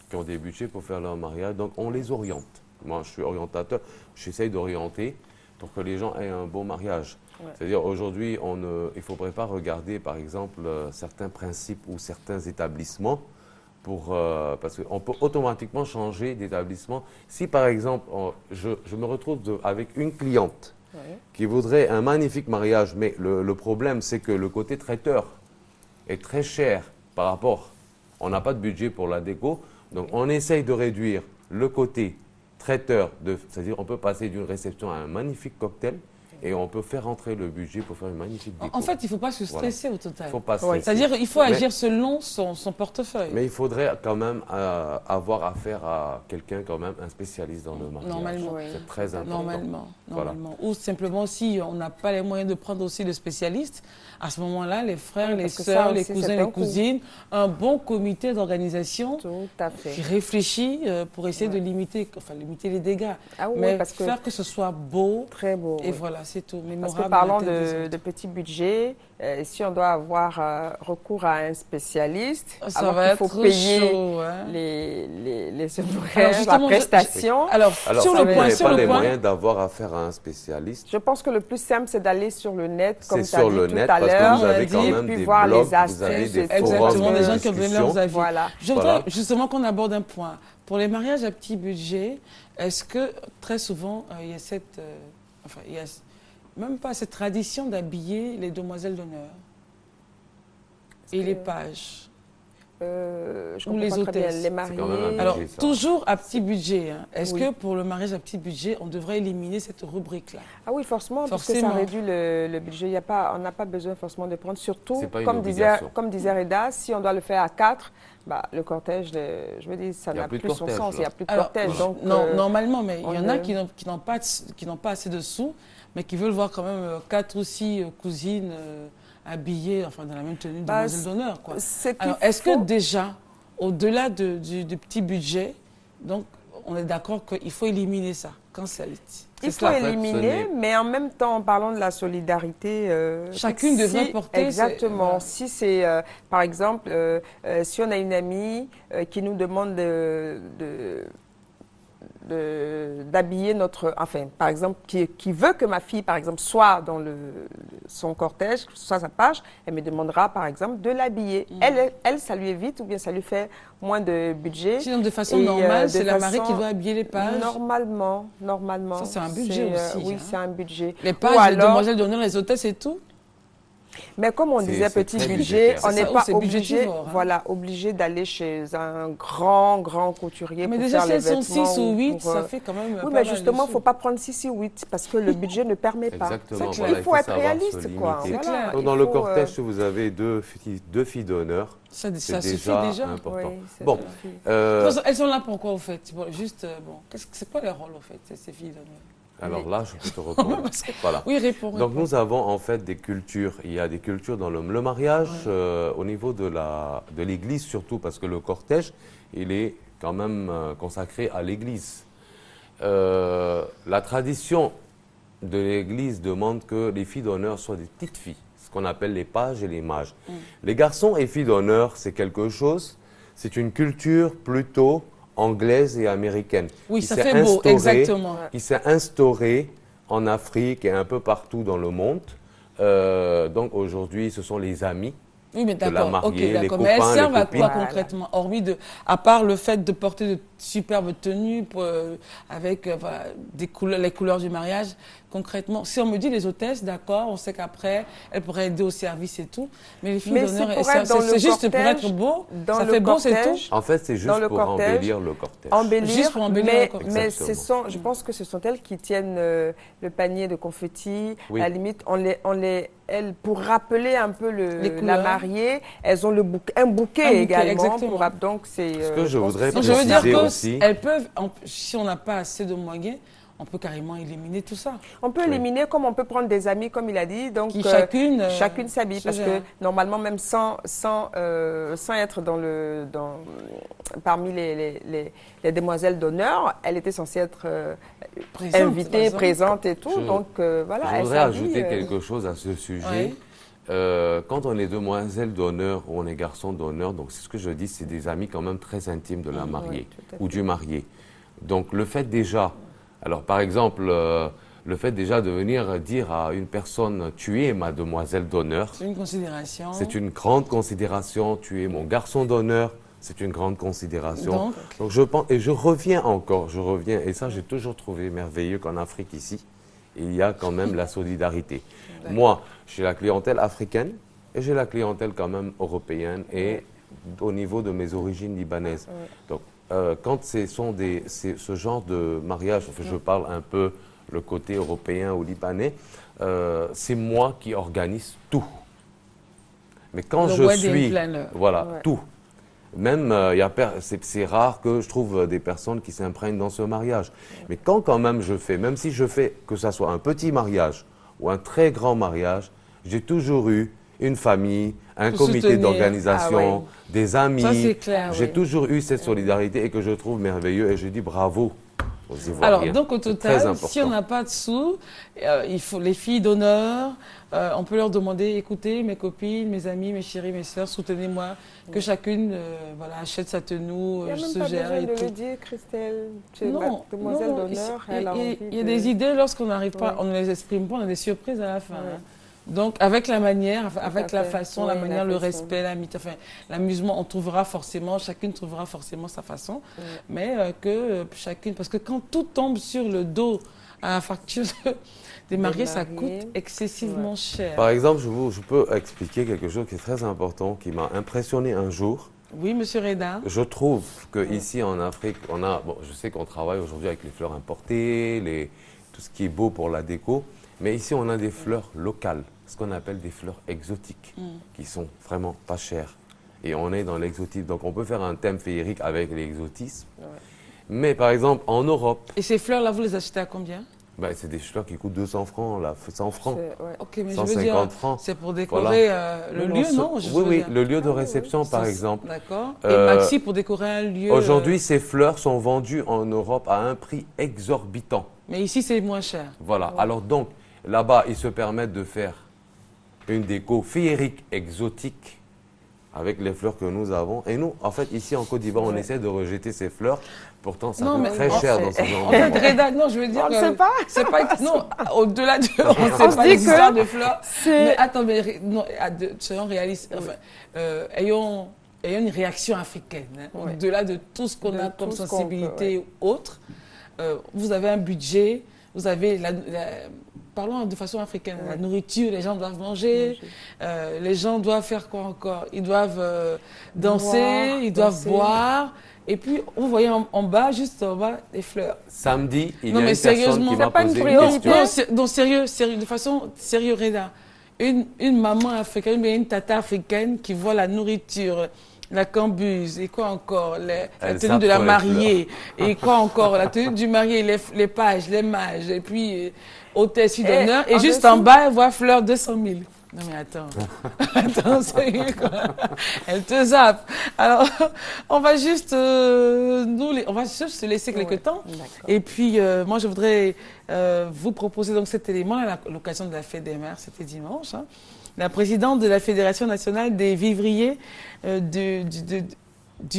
pour faire leur mariage. Donc, on les oriente. Moi, je suis orientateur. J'essaye d'orienter pour que les gens aient un beau mariage. Ouais. C'est-à-dire, aujourd'hui, il ne faudrait pas regarder, par exemple, certains principes ou certains établissements parce qu'on peut automatiquement changer d'établissement. Si, par exemple, je me retrouve avec une cliente qui voudrait un magnifique mariage, mais le problème, c'est que le côté traiteur est très cher par rapport. On n'a pas de budget pour la déco, donc on essaye de réduire le côté traiteur, c'est-à-dire on peut passer d'une réception à un magnifique cocktail et on peut faire rentrer le budget pour faire une magnifique déco. En fait, il ne faut pas se stresser au total. Il faut pas stresser. C'est-à-dire qu'il faut agir selon son portefeuille. Mais il faudrait quand même avoir affaire à quelqu'un, quand même, un spécialiste dans le mariage. Normalement. C'est très important. Normalement. Voilà. Ou simplement, si on n'a pas les moyens de prendre aussi le spécialiste, à ce moment-là, les frères, les sœurs, les cousins, les cousines, un bon comité d'organisation qui réfléchit pour essayer de limiter les dégâts. Ah oui, mais parce faire que ce soit beau. Très beau. Et voilà, c'est tout. Parce que parlant de petits budgets, si on doit avoir recours à un spécialiste, il faut payer chaud, hein. les honoraires, la prestation. Alors sur le point, vous n'avez pas les moyens d'avoir affaire à un spécialiste. Je pense que le plus simple, c'est d'aller sur le net, comme tu as sur dit le tout net, à l'heure, parce que vous avez quand même puis des voir blogs, les astuces, vous avez des exactement, des gens qui ont donné discussions. leurs avis. Voilà. Je voudrais justement qu'on aborde un point. Pour les mariages à petit budget, est-ce que très souvent, il y a cette... il y a même pas cette tradition d'habiller les demoiselles d'honneur et les pages ou les hôtesses, les mariés. Alors, toujours à petit budget. Hein. Est-ce que pour le mariage à petit budget, on devrait éliminer cette rubrique-là? Ah oui, forcément, parce que ça réduit le budget. On n'a pas besoin forcément de prendre, surtout, comme disait Reda, si on doit le faire à 4, le cortège, je veux dire, ça n'a plus son sens, il n'y a plus de cortège. Donc, normalement, mais il y en a qui n'ont pas assez de sous, mais qui veulent voir quand même 4 ou 6 cousines habillées, dans la même tenue de demoiselle d'honneur. Alors, est-ce que déjà, au-delà du petit budget, donc, on est d'accord qu'il faut éliminer ça, cancel it? Il faut éliminer, mais en même temps, en parlant de la solidarité... chacune devrait porter... Exactement. Si c'est, par exemple, d'habiller notre, enfin, par exemple, qui veut que ma fille, par exemple, soit dans son cortège, soit sa page, elle me demandera, par exemple, de l'habiller. Elle, ça lui évite ou bien ça lui fait moins de budget. Sinon, de façon normale, c'est la mariée qui doit habiller les pages. Normalement. Ça, c'est un budget aussi. Oui, c'est un budget. Les pages, les demoiselles d'honneur, les hôtesses et tout. Mais comme on disait, petit budget, on n'est pas obligé d'aller chez un grand couturier pour faire les vêtements. Mais déjà, si elles sont 6 ou 8, ça fait quand même oui, mais justement, il ne faut pas prendre 6 ou 8 parce que le budget ne permet pas. Exactement. Il faut être réaliste, quoi. Clair. Donc, dans le cortège, si vous avez deux filles d'honneur, ça c'est suffit déjà important. Oui, bon, elles sont là pourquoi, au fait? C'est quoi leur rôle, au fait, ces filles d'honneur? Alors là, je peux te répondre. Voilà. Oui, réponds. Donc nous avons en fait des cultures. Il y a des cultures dans le mariage au niveau de l'église surtout parce que le cortège, il est quand même consacré à l'église. La tradition de l'église demande que les filles d'honneur soient des petites filles, ce qu'on appelle les pages et les mages. Les garçons et filles d'honneur, c'est quelque chose, c'est une culture plutôt anglaise et américaine. Oui, ça fait beau, exactement. Qui s'est instaurée en Afrique et un peu partout dans le monde. Donc aujourd'hui, ce sont les amis oui, mais de la mariée, les copains, mais elles servent à quoi Voilà. concrètement? Hormis à part le fait de porter de superbes tenues avec les couleurs du mariage, concrètement, si on me dit les hôtesses, d'accord, on sait qu'après, elles pourraient aider au service et tout, mais les filles d'honneur, c'est juste pour être beau, ça fait beau, c'est tout. En fait, c'est juste pour embellir le cortège. Juste pour embellir le cortège. Mais je pense que ce sont elles qui tiennent le panier de confettis. Oui. À la limite, elles, pour rappeler un peu la mariée, elles ont un bouquet également. Exactement. Donc, Ce que je voudrais Donc, je veux dire préciser que aussi, elles peuvent, si on n'a pas assez de moyens, on peut carrément éliminer tout ça. on peut éliminer comme on peut prendre des amis, comme il a dit. Donc, Qui chacune s'habille. Parce que normalement, même sans être parmi les demoiselles d'honneur, elle était censée être invitée, présente et tout. Donc, voilà. Je voudrais ajouter quelque chose à ce sujet. Quand on est demoiselle d'honneur ou on est garçon d'honneur, donc c'est ce que je dis, c'est des amis quand même très intimes de la mariée ou du marié. Donc le fait déjà, alors par exemple, le fait déjà de venir dire à une personne, tu es ma demoiselle d'honneur. C'est une considération. C'est une grande considération, tu es mon garçon d'honneur. C'est une grande considération. Donc je pense, et je reviens, et ça j'ai toujours trouvé merveilleux qu'en Afrique ici, il y a quand même la solidarité. Moi, j'ai la clientèle africaine et j'ai la clientèle quand même européenne et au niveau de mes origines libanaises. Donc, quand ce genre de mariage, enfin, je parle un peu le côté européen ou libanais, c'est moi qui organise tout. Mais quand je suis, tout. Même, c'est rare que je trouve des personnes qui s'imprègnent dans ce mariage. Mais quand même je fais, même si je fais que ça soit un petit mariage ou un très grand mariage, j'ai toujours eu une famille, un comité d'organisation, des amis. Ça, c'est clair, j'ai toujours eu cette solidarité et que je trouve merveilleux et je dis bravo aux Ivoiriens. Alors, donc au total, si on n'a pas de sous, il faut les filles d'honneur, on peut leur demander, écoutez, mes copines, mes amis, mes chéris, mes sœurs, soutenez-moi, que chacune achète sa tenue, se gère et tout. Il n'y a même pas besoin de le dire, Christelle. Tu es demoiselle d'honneur, il y a des idées, lorsqu'on n'arrive pas, on ne les exprime pas, on a des surprises à la fin. Donc, avec la manière, avec la façon, la manière, le respect, l'amusement, on trouvera forcément, chacune trouvera forcément sa façon, mais que chacune, parce que quand tout tombe sur le dos à la facture des mariés, ça coûte excessivement cher. Par exemple, je peux expliquer quelque chose qui est très important, qui m'a impressionné un jour. Oui, Monsieur Reda. Je trouve qu'ici en Afrique, je sais qu'on travaille aujourd'hui avec les fleurs importées, tout ce qui est beau pour la déco, mais ici on a des fleurs locales, ce qu'on appelle des fleurs exotiques, qui sont vraiment pas chères. Et on est dans l'exotisme, donc on peut faire un thème féerique avec l'exotisme. Mais par exemple, en Europe... Et ces fleurs-là, vous les achetez à combien? C'est des fleurs qui coûtent 200 francs, là, 100 francs. Ok, mais 150 je veux dire, francs. c'est pour décorer le lieu, non? Oui, le lieu de réception, par exemple. D'accord. Et maxi pour décorer un lieu. Aujourd'hui, ces fleurs sont vendues en Europe à un prix exorbitant. Mais ici, c'est moins cher. Voilà. Alors donc, là-bas, ils se permettent de faire une déco féerique exotique avec les fleurs que nous avons. Et nous, en fait, ici en Côte d'Ivoire, on essaie de rejeter ces fleurs. Pourtant, ça coûte très cher dans ces En endroits. fait, Reda, non, je veux dire On ne sait pas. c'est pas non, au-delà de on ne On sait se pas dit les que histoires de fleurs. c'est- Mais attends, mais non, soyons réalistes. Enfin, ayons une réaction africaine. Hein, Ouais. au-delà de tout ce qu'on De a comme tout ce qu'on sensibilité ou autre. Vous avez un budget, vous avez parlons de façon africaine, la nourriture, les gens doivent manger, les gens doivent faire quoi encore? Ils doivent danser, Boire, ils doivent danser. boire. Et puis, vous voyez en bas, juste en bas, des fleurs. Samedi, il Non, y a mais une personne sérieusement, qui c'est m'a pas une posé une priorité. question. Non, sérieux, de façon sérieux, Reda. Une maman africaine, mais une tata africaine qui voit la nourriture, la cambuse, et quoi encore, la Elle tenue de la sape sur les mariée, et quoi encore, la tenue du marié, les pages, les mages, et puis hôtesse d'honneur, et en juste dessous- en bas, elle voit fleurs 200 000. Non mais attends, attends, sérieux quoi. Elle te zappe. Alors, on va juste, on va juste se laisser quelques Ouais, temps. d'accord. Et puis, moi, je voudrais vous proposer donc cet élément à l'occasion de la Fête des Mères, c'était dimanche. Hein. La présidente de la Fédération nationale des vivriers du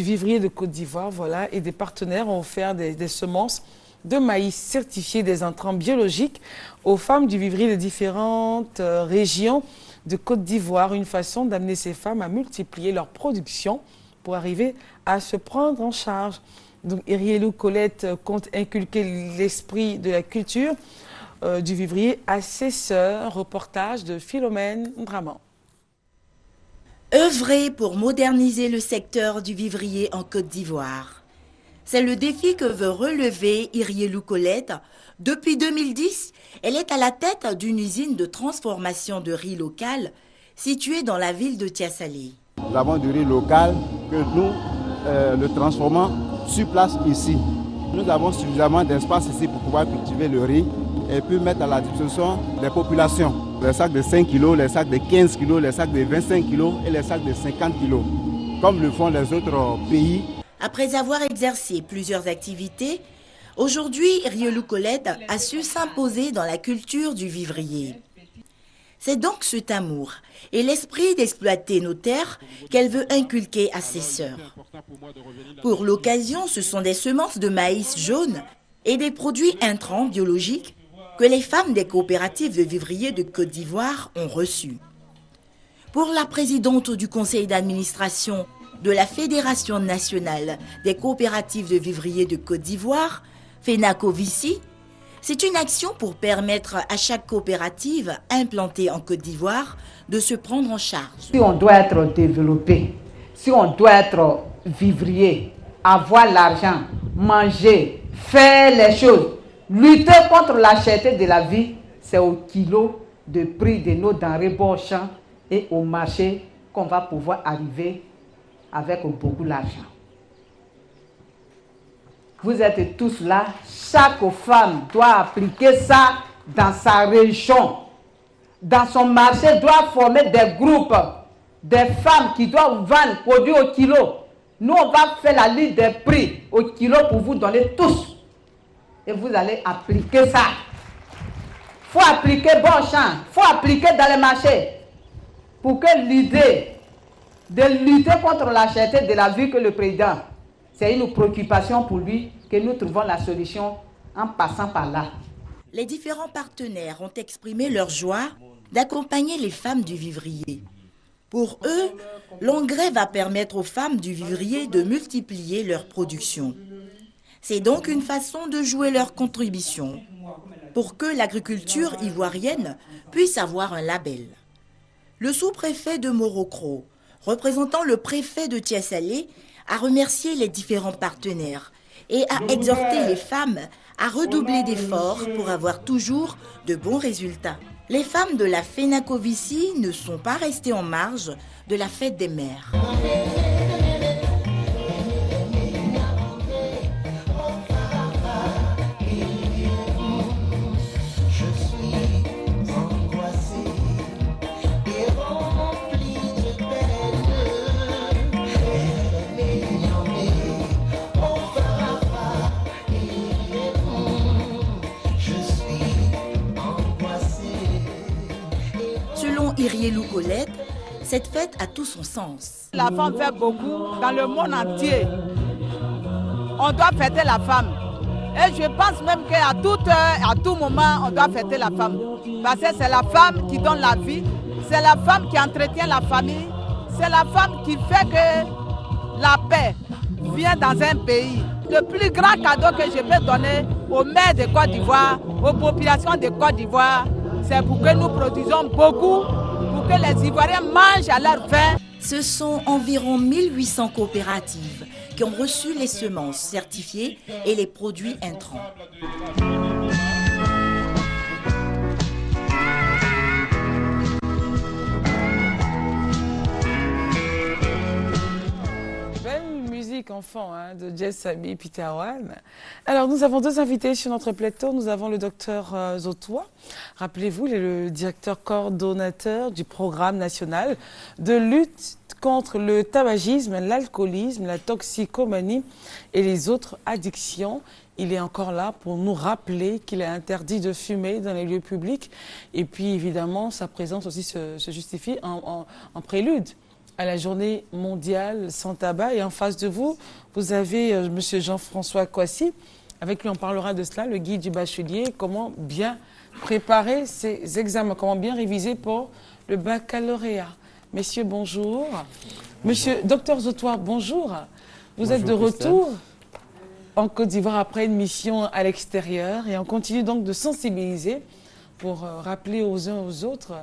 vivrier de Côte d'Ivoire, voilà, et des partenaires ont offert des semences de maïs certifiées, des intrants biologiques aux femmes du vivrier de différentes régions de Côte d'Ivoire. Une façon d'amener ces femmes à multiplier leur production pour arriver à se prendre en charge. Donc, Irielou Colette compte inculquer l'esprit de la culture du vivrier à ses sœurs. Reportage de Philomène Draman. Œuvrer pour moderniser le secteur du vivrier en Côte d'Ivoire. C'est le défi que veut relever Irielou Colette. Depuis 2010, elle est à la tête d'une usine de transformation de riz local située dans la ville de Tiassalé. Nous avons du riz local que nous le transformons sur place ici. Nous avons suffisamment d'espace ici pour pouvoir cultiver le riz et puis mettre à la disposition des populations. Les sacs de 5 kg, les sacs de 15 kg, les sacs de 25 kg et les sacs de 50 kg, comme le font les autres pays. Après avoir exercé plusieurs activités, aujourd'hui, Irielou Colette a su s'imposer dans la culture du vivrier. C'est donc cet amour et l'esprit d'exploiter nos terres qu'elle veut inculquer à ses sœurs. Pour l'occasion, ce sont des semences de maïs jaune et des produits intrants biologiques que les femmes des coopératives de vivriers de Côte d'Ivoire ont reçus. Pour la présidente du conseil d'administration de la Fédération nationale des coopératives de vivriers de Côte d'Ivoire, Fenaco Vici, c'est une action pour permettre à chaque coopérative implantée en Côte d'Ivoire de se prendre en charge. Si on doit être développé, si on doit être vivrier, avoir l'argent, manger, faire les choses, lutter contre la cherté de la vie, c'est au kilo de prix de nos denrées bon champ et au marché qu'on va pouvoir arriver avec beaucoup d'argent. Vous êtes tous là, chaque femme doit appliquer ça dans sa région. Dans son marché, doit former des groupes, des femmes qui doivent vendre produits au kilo. Nous, on va faire la liste des prix au kilo pour vous donner tous. Et vous allez appliquer ça. Il faut appliquer bon champ, il faut appliquer dans les marchés. Pour que l'idée de lutter contre la cherté de la vie que le président, c'est une préoccupation pour lui, que nous trouvons la solution en passant par là. Les différents partenaires ont exprimé leur joie d'accompagner les femmes du vivrier. Pour eux, l'engrais va permettre aux femmes du vivrier de multiplier leur production. C'est donc une façon de jouer leur contribution pour que l'agriculture ivoirienne puisse avoir un label. Le sous-préfet de Morocco, représentant le préfet de Tiassalé, a remercié les différents partenaires et a exhorté les femmes à redoubler d'efforts pour avoir toujours de bons résultats. Les femmes de la Fenaco Vici ne sont pas restées en marge de la fête des mères. Selon Irielou Colette, cette fête a tout son sens. La femme fait beaucoup dans le monde entier. On doit fêter la femme. Et je pense même qu'à toute heure, à tout moment, on doit fêter la femme. Parce que c'est la femme qui donne la vie, c'est la femme qui entretient la famille, c'est la femme qui fait que la paix vient dans un pays. Le plus grand cadeau que je peux donner aux maires de Côte d'Ivoire, aux populations de Côte d'Ivoire, c'est pour que nous produisons beaucoup, pour que les Ivoiriens mangent à leur faim. Ce sont environ 1800 coopératives qui ont reçu les semences certifiées et les produits intrants. Enfant de Jess Samy Pitawan. Alors nous avons deux invités sur notre plateau. Nous avons le docteur Zotois. Rappelez-vous, il est le directeur coordonnateur du programme national de lutte contre le tabagisme, l'alcoolisme, la toxicomanie et les autres addictions. Il est encore là pour nous rappeler qu'il est interdit de fumer dans les lieux publics. Et puis évidemment, sa présence aussi se justifie en prélude à la journée mondiale sans tabac. Et en face de vous, vous avez M. Jean-François Kouassi. Avec lui, on parlera de cela, le guide du bachelier, comment bien préparer ses examens, comment bien réviser pour le baccalauréat. Messieurs, bonjour. Monsieur Dr Zotois, bonjour. Vous êtes de retour en Côte d'Ivoire après une mission à l'extérieur et on continue donc de sensibiliser pour rappeler aux uns aux autres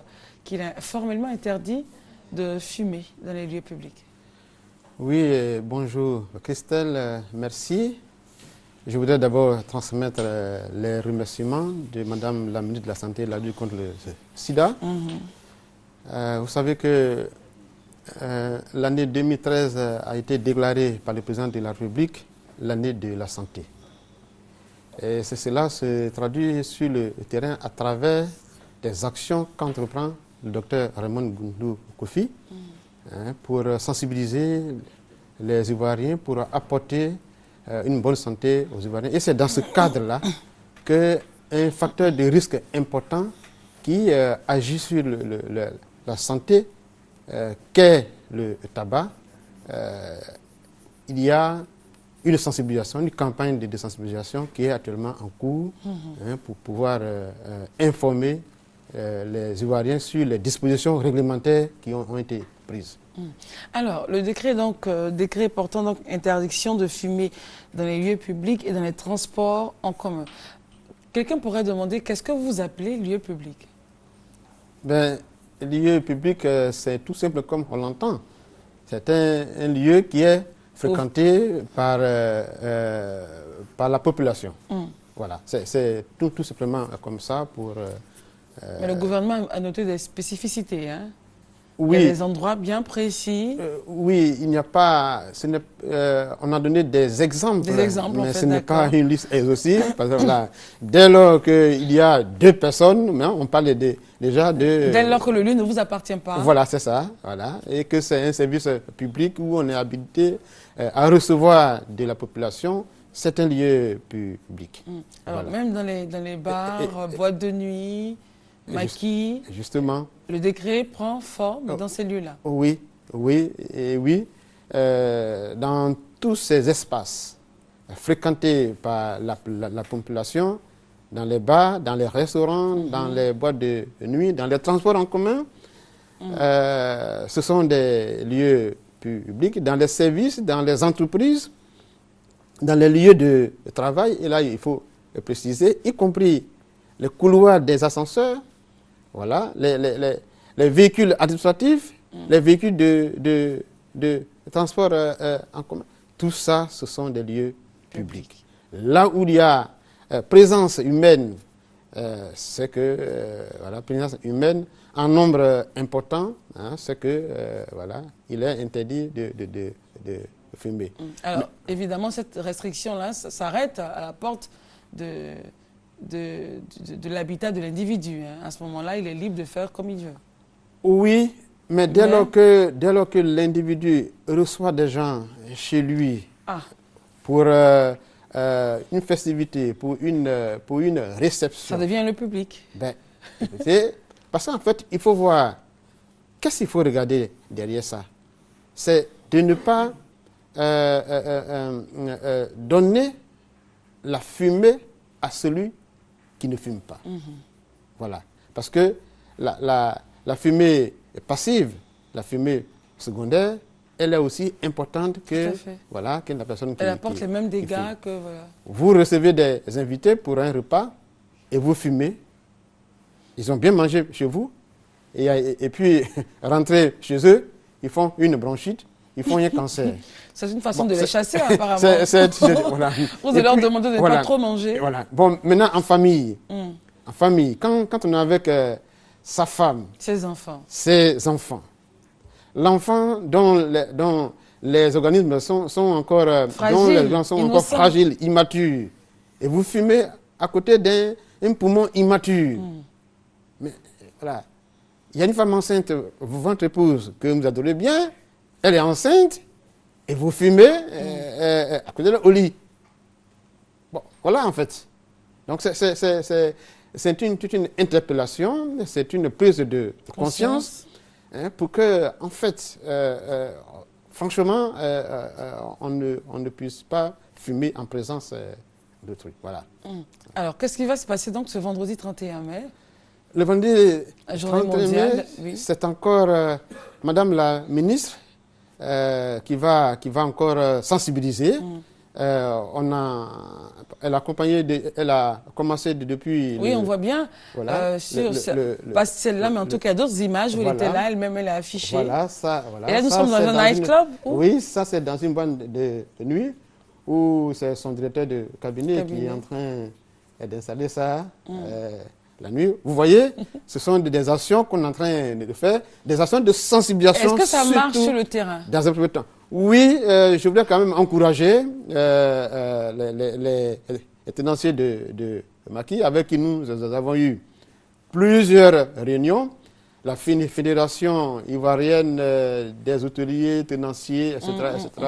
qu'il est formellement interdit de fumer dans les lieux publics. Oui, bonjour Christelle, merci. Je voudrais d'abord transmettre les remerciements de Madame la ministre de la Santé et de la lutte contre le sida. Vous savez que l'année 2013 a été déclarée par le président de la République l'année de la santé. Et cela se traduit sur le terrain à travers des actions qu'entreprend le docteur Raymond Goundou Kofi pour sensibiliser les Ivoiriens, pour apporter une bonne santé aux Ivoiriens. Et c'est dans ce cadre-là qu'un facteur de risque important qui agit sur la santé, qu'est le tabac, il y a une sensibilisation, une campagne de sensibilisation qui est actuellement en cours pour pouvoir informer les Ivoiriens sur les dispositions réglementaires qui ont été prises. Alors, le décret, décret portant donc interdiction de fumer dans les lieux publics et dans les transports en commun. Quelqu'un pourrait demander, qu'est-ce que vous appelez lieu public? Ben, lieu public, c'est tout simple comme on l'entend. C'est un lieu qui est fréquenté par la population. Voilà, c'est tout simplement comme ça pour... Mais le gouvernement a noté des spécificités, hein? Oui. Il y a des endroits bien précis. Oui, il n'y a pas... on a donné des exemples, mais ce n'est pas une liste exhaustive. Par exemple, là, dès lors qu'il y a deux personnes, on parle déjà de... Dès lors que le lieu ne vous appartient pas. Voilà, c'est ça. Voilà. Et que c'est un service public où on est habilité à recevoir de la population. C'est un lieu public. Alors, voilà. Même dans les bars, boîtes de nuit, maquis, justement, le décret prend forme dans ces lieux-là. Oui, oui. Dans tous ces espaces fréquentés par la population, dans les bars, dans les restaurants, dans les boîtes de nuit, dans les transports en commun, ce sont des lieux publics, dans les services, dans les entreprises, dans les lieux de travail, et là il faut préciser, y compris les couloirs des ascenseurs, voilà, les véhicules administratifs, les véhicules de transport en commun. Tout ça, ce sont des lieux publics. Là où il y a présence humaine, c'est que, voilà, présence humaine en nombre important, c'est que, voilà, il est interdit de fumer. Alors, évidemment, cette restriction-là s'arrête à la porte de l'habitat de l'individu. À ce moment-là, il est libre de faire comme il veut. Oui, mais dès lors que l'individu reçoit des gens chez lui pour une festivité, pour une réception... Ça devient le public. Ben, parce qu'en fait, il faut voir qu'est-ce qu'il faut regarder derrière ça? C'est de ne pas donner la fumée à celui qui ne fume pas. Voilà. Parce que la fumée passive, la fumée secondaire, elle est aussi importante que, voilà, que la personne qui Elle apporte les mêmes dégâts fume. que... Voilà. Vous recevez des invités pour un repas et vous fumez. Ils ont bien mangé chez vous. Et puis, rentrer chez eux, ils font une bronchite, ils font un cancer. C'est une façon de les chasser, apparemment. Voilà. Vous allez leur demander de ne pas trop manger. Voilà. Bon, maintenant, en famille, quand on est avec sa femme, ses enfants, l'enfant dont les organismes sont encore fragiles, immatures, et vous fumez à côté d'un poumon immature. Mais voilà, il y a une femme enceinte, votre épouse, que vous adorez bien, elle est enceinte, et vous fumez à côté de au lit. Bon, voilà en fait. Donc c'est toute une interpellation, c'est une prise de conscience pour que, en fait, franchement, on ne puisse pas fumer en présence d'autrui. Voilà. Alors, qu'est-ce qui va se passer donc ce vendredi 31 mai? Le vendredi 31 mai, c'est encore Madame la ministre qui va encore sensibiliser. Elle a commencé depuis... Oui, on voit bien. Voilà, pas celle-là, mais en tout cas d'autres images où elle était là, elle-même elle a affiché. Voilà, ça. Voilà, et là, nous sommes dans un nightclub? Oui, ça c'est dans une boîte de nuit où c'est son directeur de cabinet qui est en train d'installer ça la nuit. Vous voyez, ce sont des actions qu'on est en train de faire, des actions de sensibilisation. Est-ce que ça marche sur le terrain? Dans un premier temps. Oui, je voudrais quand même encourager les tenanciers de maquis avec qui nous avons eu plusieurs réunions. La fédération ivoirienne des hôteliers, tenanciers, etc.,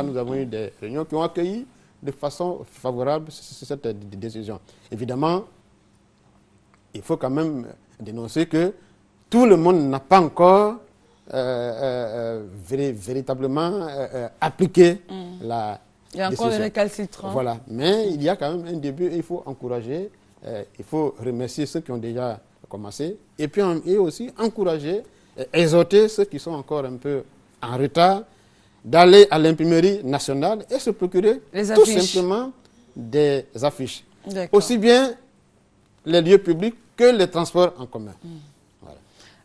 nous avons eu des réunions qui ont accueilli de façon favorable cette décision. Évidemment, il faut quand même dénoncer que tout le monde n'a pas encore véritablement appliqué la décision. Il y a encore des récalcitrants. Voilà, mais il y a quand même un début, il faut encourager, il faut remercier ceux qui ont déjà commencé, et puis aussi encourager, exhorter ceux qui sont encore un peu en retard, d'aller à l'imprimerie nationale et se procurer tout simplement des affiches. Aussi bien les lieux publics que les transports en commun. Voilà.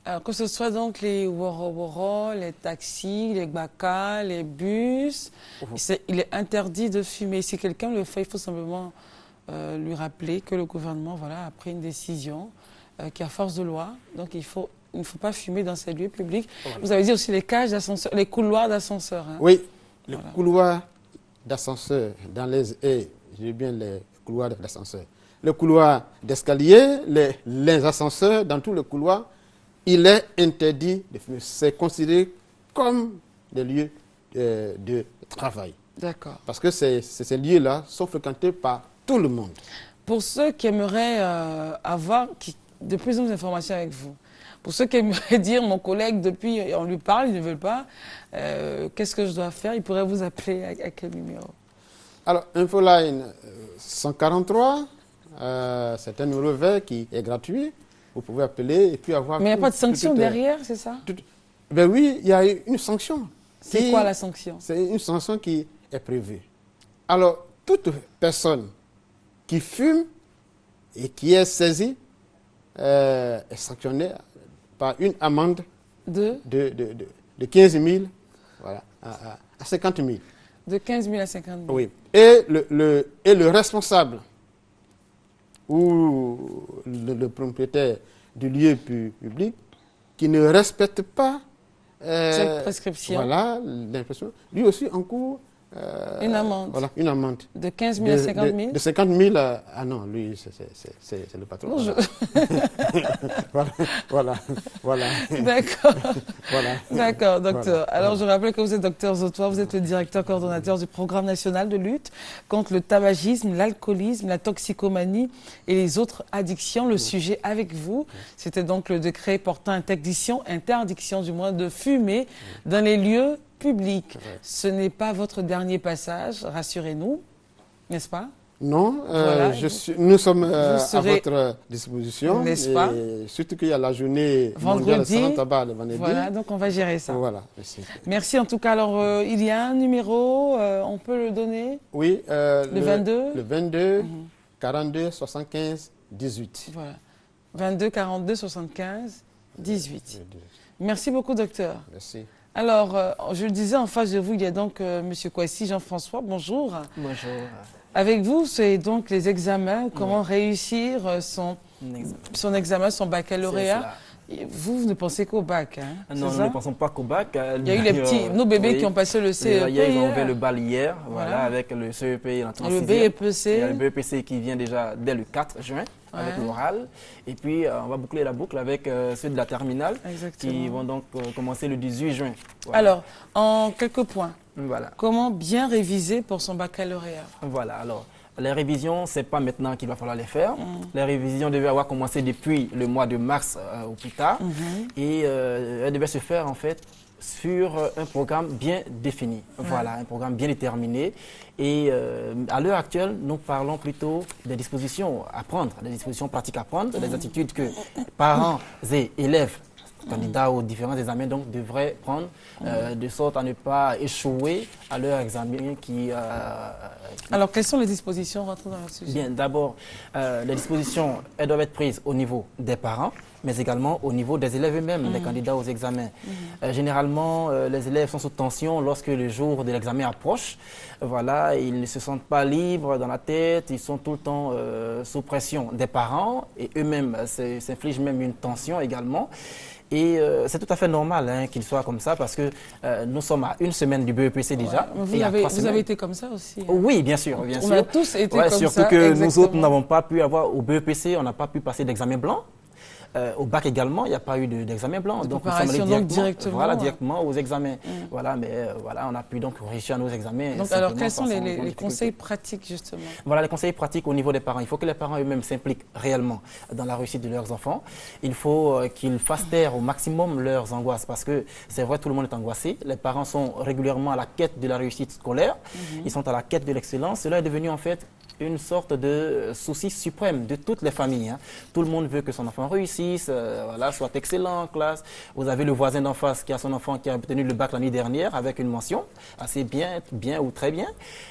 Alors, que ce soit donc les woro-woro, les taxis, les gbaka, les bus, il est interdit de fumer. Si quelqu'un le fait, il faut simplement lui rappeler que le gouvernement a pris une décision qui a force de loi. Donc, il ne faut pas fumer dans ces lieux publics. Voilà. Vous avez dit aussi les cages d'ascenseur, les couloirs d'ascenseur. Hein. Oui, les couloirs d'ascenseur dans les j'ai bien les couloirs d'ascenseur. Le couloir d'escalier, les ascenseurs, dans tout le couloir, il est interdit de fumer. C'est considéré comme des lieux de travail. D'accord. Parce que ces lieux-là sont fréquentés par tout le monde. Pour ceux qui aimeraient avoir de plus en plus d'informations avec vous, pour ceux qui aimeraient dire, mon collègue, depuis, on lui parle, ils ne veulent pas, qu'est-ce que je dois faire? Il pourrait vous appeler à quel numéro? Alors, Infoline 143, c'est un numéro vert qui est gratuit. Vous pouvez appeler et puis avoir... Mais il n'y a pas de sanction derrière, c'est ça? Ben oui, il y a une sanction. C'est quoi la sanction? C'est une sanction qui est prévue. Alors, toute personne qui fume et qui est saisie est sanctionnée par une amende de 15 000 à 50 000. De 15 000 à 50 000. Oui. Et le responsable ou le propriétaire du lieu public qui ne respecte pas cette prescription, l'impression, lui aussi encourt Une amende. Voilà, une amende. De 15 000 à 50 000? De 50 000 à... Ah non, lui, c'est le patron. Non, Voilà. D'accord. Voilà. D'accord, docteur. Voilà. Alors, je rappelle que vous êtes docteur Zotois, vous êtes le directeur coordonnateur du programme national de lutte contre le tabagisme, l'alcoolisme, la toxicomanie et les autres addictions. Le sujet avec vous, c'était donc le décret portant interdiction du moins de fumer dans les lieux publics. Ce n'est pas votre dernier passage, rassurez-nous, n'est-ce pas? Non, Voilà. nous sommes à serez, votre disposition. N'est-ce pas? Surtout qu'il y a la journée mondiale sans tabac le vendredi. Voilà, donc on va gérer ça. Voilà, merci. Merci en tout cas. Alors, il y a un numéro, on peut le donner? Oui, le 22? Le 22, 42, 75, 18. Voilà, 22, 42, 75, 18. Merci beaucoup, docteur. Merci. Alors, je le disais, en face de vous, il y a donc M. Kouassi Jean-François. Bonjour. Bonjour. Avec vous, c'est donc les examens, comment réussir son examen, son baccalauréat. Vous ne pensez qu'au bac, hein? Non, nous ne pensons pas qu'au bac. Il y a eu nos bébés qui ont passé le CEP. Ils ont ouvert le bal hier, voilà, avec le CEP et la 36e. Le BEPC. Il y a le BEPC qui vient déjà dès le 4 juin. Avec l'oral. Et puis, on va boucler la boucle avec ceux de la terminale. Exactement. Qui vont donc commencer le 18 juin. Voilà. Alors, en quelques points, voilà. Comment bien réviser pour son baccalauréat? Voilà, alors, les révisions, ce n'est pas maintenant qu'il va falloir les faire. Les révisions devaient avoir commencé depuis le mois de mars au plus tard. Et elles devaient se faire, en fait, sur un programme bien défini. Voilà, un programme bien déterminé. Et à l'heure actuelle, nous parlons plutôt des dispositions à prendre, des dispositions pratiques à prendre, des attitudes que parents et élèves, candidats aux différents examens, donc, devraient prendre de sorte à ne pas échouer à leur examen Alors, quelles sont les dispositions rentrant dans le sujet? Bien, d'abord, les dispositions, elles doivent être prises au niveau des parents, mais également au niveau des élèves eux-mêmes, des candidats aux examens. Généralement, les élèves sont sous tension lorsque le jour de l'examen approche. Voilà, ils ne se sentent pas libres dans la tête, ils sont tout le temps sous pression des parents et eux-mêmes s'infligent même une tension également. Et c'est tout à fait normal qu'ils soient comme ça parce que nous sommes à une semaine du BEPC déjà. Vous avez été comme ça aussi? Oui, bien sûr. On a tous été comme ça. Surtout que nous autres, nous n'avons pas pu avoir au BEPC, on n'a pas pu passer d'examen blanc. Au bac également, il n'y a pas eu d'examen blanc. Donc, nous sommes allés directement aux examens. Voilà, mais voilà, on a pu donc réussir à nos examens. Donc, alors, quels sont les conseils pratiques, justement? Voilà, les conseils pratiques au niveau des parents. Il faut que les parents eux-mêmes s'impliquent réellement dans la réussite de leurs enfants. Il faut qu'ils fassent taire au maximum leurs angoisses parce que c'est vrai, tout le monde est angoissé. Les parents sont régulièrement à la quête de la réussite scolaire. Ils sont à la quête de l'excellence. Cela est devenu en fait une sorte de souci suprême de toutes les familles. Tout le monde veut que son enfant réussisse, voilà, soit excellent en classe. Vous avez le voisin d'en face qui a son enfant qui a obtenu le bac l'année dernière avec une mention assez bien, bien ou très bien.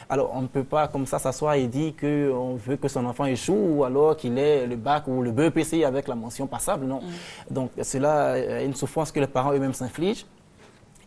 Alors, on ne peut pas comme ça s'asseoir et dire qu'on veut que son enfant échoue ou alors qu'il ait le bac ou le BEPC avec la mention passable. Non. Donc, cela est une souffrance que les parents eux-mêmes s'infligent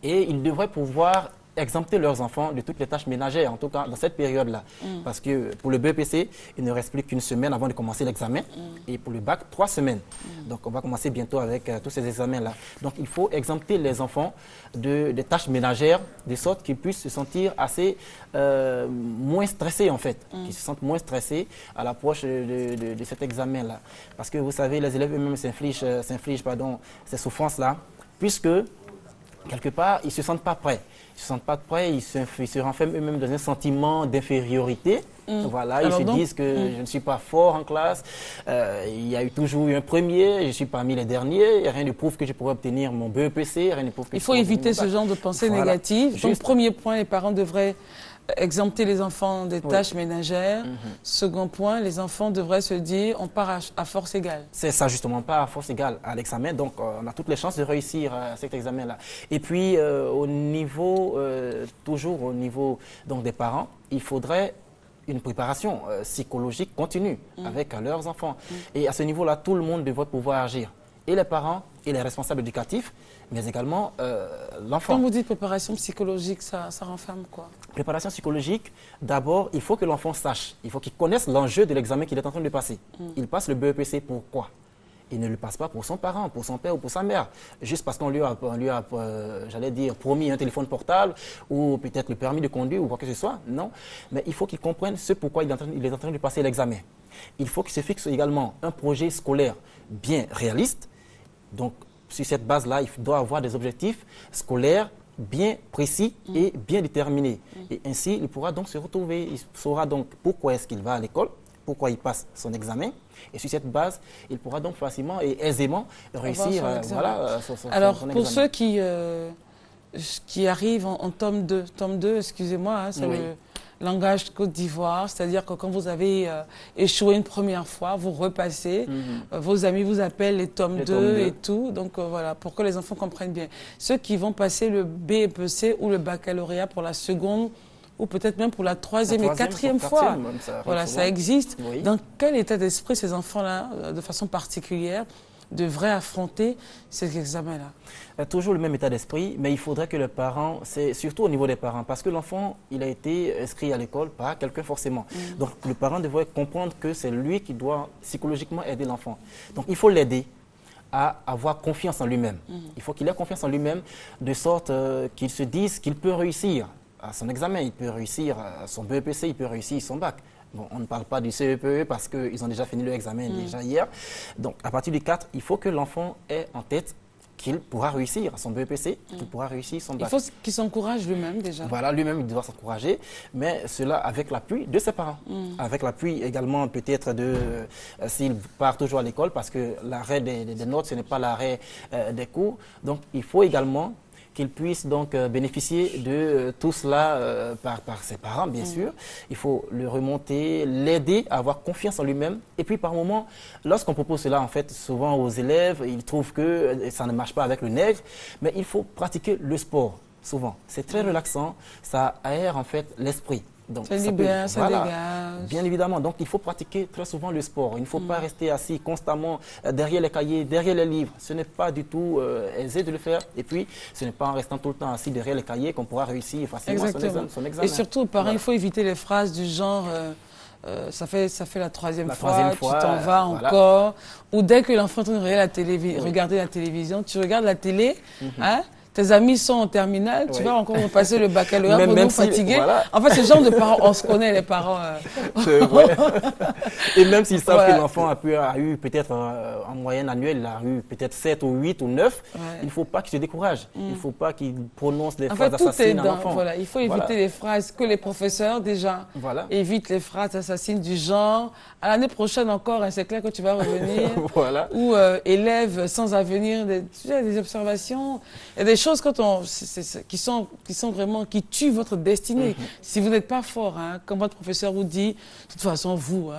et ils devraient pouvoir exempter leurs enfants de toutes les tâches ménagères, en tout cas dans cette période-là. Parce que pour le BEPC, il ne reste plus qu'une semaine avant de commencer l'examen. Et pour le bac, 3 semaines. Donc on va commencer bientôt avec tous ces examens-là. Donc il faut exempter les enfants des tâches ménagères, de sorte qu'ils puissent se sentir assez moins stressés en fait. Qu'ils se sentent moins stressés à l'approche de cet examen-là. Parce que vous savez, les élèves eux-mêmes s'infligent ces souffrances-là, puisque quelque part, ils ne se sentent pas prêts. Ils ne se sentent pas prêts, ils se renferment eux-mêmes dans un sentiment d'infériorité. Voilà, ils se disent que je ne suis pas fort en classe, il y a toujours eu un premier, je suis parmi les derniers, et rien ne prouve que je pourrais obtenir mon BEPC, rien ne prouve que il faut éviter ce genre de pensée négative. Donc, premier point, les parents devraient exempter les enfants des tâches ménagères. Second point, les enfants devraient se dire on part à force égale. C'est ça justement, pas à force égale à l'examen. Donc on a toutes les chances de réussir cet examen-là. Et puis toujours au niveau donc, des parents, il faudrait une préparation psychologique continue avec leurs enfants. Et à ce niveau-là, tout le monde devrait pouvoir agir. Et les parents et les responsables éducatifs, mais également l'enfant. Quand vous dites préparation psychologique, ça renferme quoi? Préparation psychologique, d'abord, il faut que l'enfant sache, il faut qu'il connaisse l'enjeu de l'examen qu'il est en train de passer. Il passe le BEPC pourquoi? il ne le passe pas pour son parent, pour son père ou pour sa mère, juste parce qu'on lui a j'allais dire, promis un téléphone portable ou peut-être le permis de conduire ou quoi que ce soit. Non, mais il faut qu'il comprenne ce pourquoi il est en train de passer l'examen. Il faut qu'il se fixe également un projet scolaire bien réaliste. Donc, sur cette base-là, il doit avoir des objectifs scolaires bien précis et bien déterminés. Et ainsi, il pourra donc se retrouver, il saura donc pourquoi est-ce qu'il va à l'école, pourquoi il passe son examen. Et sur cette base, il pourra donc facilement et aisément réussir son Alors, son pour examen. ceux qui arrivent en tome 2, excusez-moi, hein, c'est Oui. le langage Côte d'Ivoire, c'est-à-dire que quand vous avez échoué une première fois, vous repassez, vos amis vous appellent les tomes 2 et tout, donc voilà, pour que les enfants comprennent bien. Ceux qui vont passer le BEPC ou le baccalauréat pour la seconde, ou peut-être même pour la troisième et quatrième fois, même, voilà, souvent. ça existe. Oui. Dans quel état d'esprit ces enfants-là, de façon particulière, devraient affronter cet examen-là? Toujours le même état d'esprit, mais il faudrait que le parent, c'est surtout au niveau des parents, parce que l'enfant, il a été inscrit à l'école par quelqu'un forcément. Donc le parent devrait comprendre que c'est lui qui doit psychologiquement aider l'enfant. Donc il faut l'aider à avoir confiance en lui-même. Il faut qu'il ait confiance en lui-même, de sorte qu'il se dise qu'il peut réussir à son examen, il peut réussir à son BEPC, il peut réussir son bac. Bon, on ne parle pas du CEPE parce qu'ils ont déjà fini leur examen déjà hier. Donc, à partir du 4, il faut que l'enfant ait en tête qu'il pourra réussir son BEPC, qu'il pourra réussir son bac. Il faut qu'il s'encourage lui-même déjà. Voilà, lui-même, il doit s'encourager, mais cela avec l'appui de ses parents. Avec l'appui également peut-être de, s'il part toujours à l'école, parce que l'arrêt des notes, ce n'est pas l'arrêt des cours. Donc, il faut également qu'il puisse donc bénéficier de tout cela par ses parents, bien sûr. Il faut le remonter, l'aider à avoir confiance en lui-même. Et puis, par moment, lorsqu'on propose cela, en fait, souvent aux élèves, ils trouvent que ça ne marche pas avec le nègre, mais il faut pratiquer le sport, souvent. C'est très relaxant, ça aère en fait l'esprit. Donc, Ça libère, ça dégage. Bien évidemment, donc il faut pratiquer très souvent le sport. Il ne faut pas rester assis constamment derrière les cahiers, derrière les livres. Ce n'est pas du tout aisé de le faire. Et puis, ce n'est pas en restant tout le temps assis derrière les cahiers qu'on pourra réussir facilement son examen. Et surtout, pareil, il faut éviter les phrases du genre ça fait la troisième fois, tu t'en vas encore. Ou dès que l'enfant est en train de regarder la télévision, tu regardes la télé, hein, tes amis sont en terminale, tu vas encore passer le baccalauréat pour nous fatiguer. En fait, ce genre de parents, on se connaît, les parents. C'est vrai. Et même s'ils savent que l'enfant a eu peut-être en moyenne annuelle, il a eu peut-être 7 ou 8 ou 9, il ne faut pas qu'il se décourage. Il ne faut pas qu'il prononce des phrases assassines à l'enfant. Voilà, il faut éviter les phrases que les professeurs, déjà, évitent les phrases assassines du genre. À l'année prochaine encore, hein, c'est clair que tu vas revenir. Ou élève sans avenir, des observations. Il y a des choses qui sont vraiment, qui tuent votre destinée. Si vous n'êtes pas fort, hein, comme votre professeur vous dit, de toute façon, vous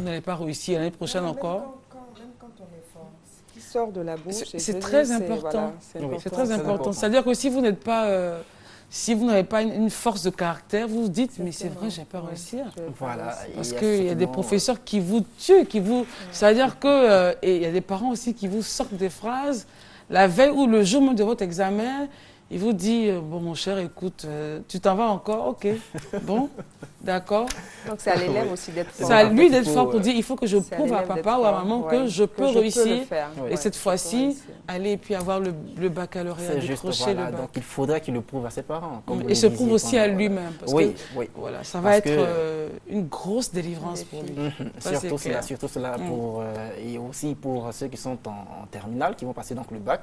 n'allez pas réussir l'année prochaine encore. Même quand on est fort, ce qui sort de la bouche, c'est très important. C'est très important. C'est-à-dire que si vous n'êtes pas... si vous n'avez pas une force de caractère, vous vous dites, mais c'est vrai, j'ai pas réussir. Voilà. Parce qu'il y a des professeurs qui vous tuent, c'est-à-dire que, et il y a des parents aussi qui vous sortent des phrases la veille ou le jour même de votre examen. Il vous dit, bon mon cher, écoute, tu t'en vas encore, ok, bon, d'accord. Donc c'est à l'élève aussi d'être fort. C'est à lui d'être fort pour dire, il faut que je prouve à papa ou à maman que je peux réussir. Et cette fois-ci, aller et puis avoir le baccalauréat, décrocher le bac. Donc il faudrait qu'il le prouve à ses parents. Et se prouve aussi à lui-même. Parce que voilà, ça va être une grosse délivrance pour lui. Surtout cela pour, et aussi pour ceux qui sont en terminale, qui vont passer donc le bac.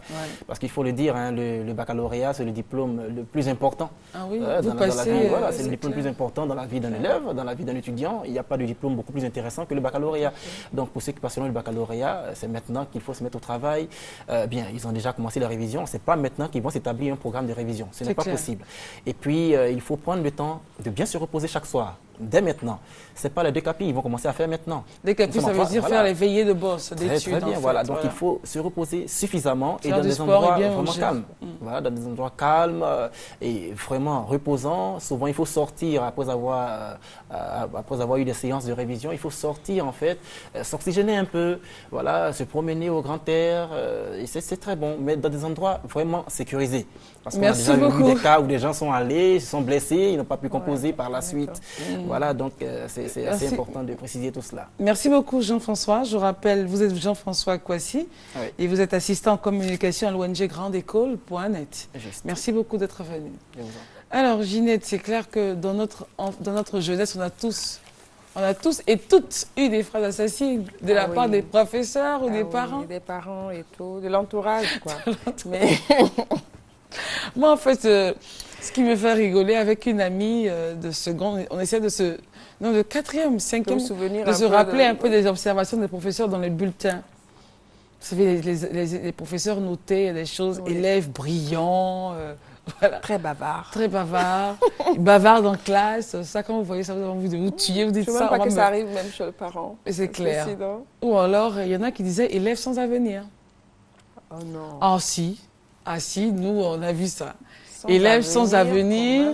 Parce qu'il faut le dire, hein, le baccalauréat, c'est le diplôme le plus important. Ah oui, c'est le diplôme le plus important dans la vie d'un élève, dans la vie d'un étudiant. Il n'y a pas de diplôme beaucoup plus intéressant que le baccalauréat. Donc pour ceux qui passeront le baccalauréat, c'est maintenant qu'il faut se mettre au travail. Bien, ils ont déjà commencé la révision. C'est pas maintenant qu'ils vont s'établir un programme de révision. Ce n'est pas possible. Et puis il faut prendre le temps de bien se reposer chaque soir. Dès maintenant. Ce n'est pas les décapis, ils vont commencer à faire maintenant. Décapis, ça veut dire faire les veillées de boss, d'études. Très bien, voilà. Donc il faut se reposer suffisamment et dans des endroits vraiment calmes. Voilà, dans des endroits calmes et vraiment reposants. Souvent, il faut sortir après avoir eu des séances de révision. Il faut sortir en fait, s'oxygéner un peu, voilà, se promener au grand air. Et c'est très bon, mais dans des endroits vraiment sécurisés. Parce qu'on a déjà eu des cas où des gens sont allés, se sont blessés, ils n'ont pas pu composer par la suite. Voilà, donc c'est assez important de préciser tout cela. Merci beaucoup Jean-François. Je rappelle, vous êtes Jean-François Kouassi et vous êtes assistant en communication à l'ONG grandécole.net. Merci beaucoup d'être venu. Alors Ginette, c'est clair que dans notre jeunesse, on a tous et toutes eu des phrases assassines de la part des professeurs ou des parents. Des parents et tout, de l'entourage, quoi. Mais moi, en fait, ce qui me fait rigoler avec une amie de seconde, on essaie de quatrième, cinquième, de se rappeler un peu des observations des professeurs dans les bulletins. Vous savez, les professeurs notaient des choses, élèves brillants, voilà. Très bavard. Très bavard. Bavard en classe. Ça, quand vous voyez ça, vous avez envie de vous tuer. Vous dites je ne veux ça. même pas que ça arrive même chez le parent. C'est clair. Ou alors, il y en a qui disaient élèves sans avenir. Oh non. Ah si. Ah si, nous, on a vu ça. Élèves sans avenir,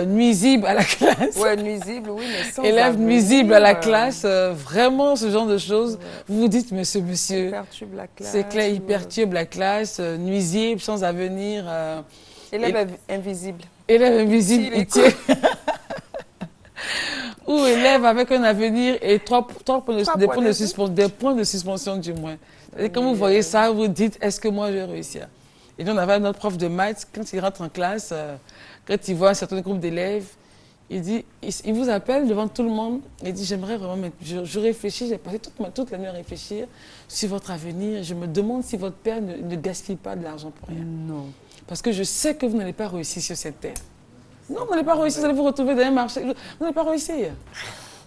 nuisibles à la classe. Oui, nuisibles, oui, mais sans élèves avenir, nuisibles à la classe, vraiment ce genre de choses. Vous vous dites, monsieur, il perturbe la classe. C'est clair, il perturbe la classe, nuisible, sans avenir. Élève invisible. Élève invisible, ou élève avec un avenir et des points de suspension du moins. Et quand vous voyez ça, vous dites, est-ce que moi je vais réussir? Et nous, on avait notre prof de maths, quand il rentre en classe, quand il voit un certain groupe d'élèves, il vous appelle devant tout le monde, il dit, j'aimerais vraiment, je réfléchis, j'ai passé toute la nuit à réfléchir sur votre avenir, je me demande si votre père ne gaspille pas de l'argent pour rien. Non. Parce que je sais que vous n'allez pas réussir sur cette terre. Non, vous n'allez pas réussir, vous allez vous retrouver dans un marché, vous n'allez pas réussir.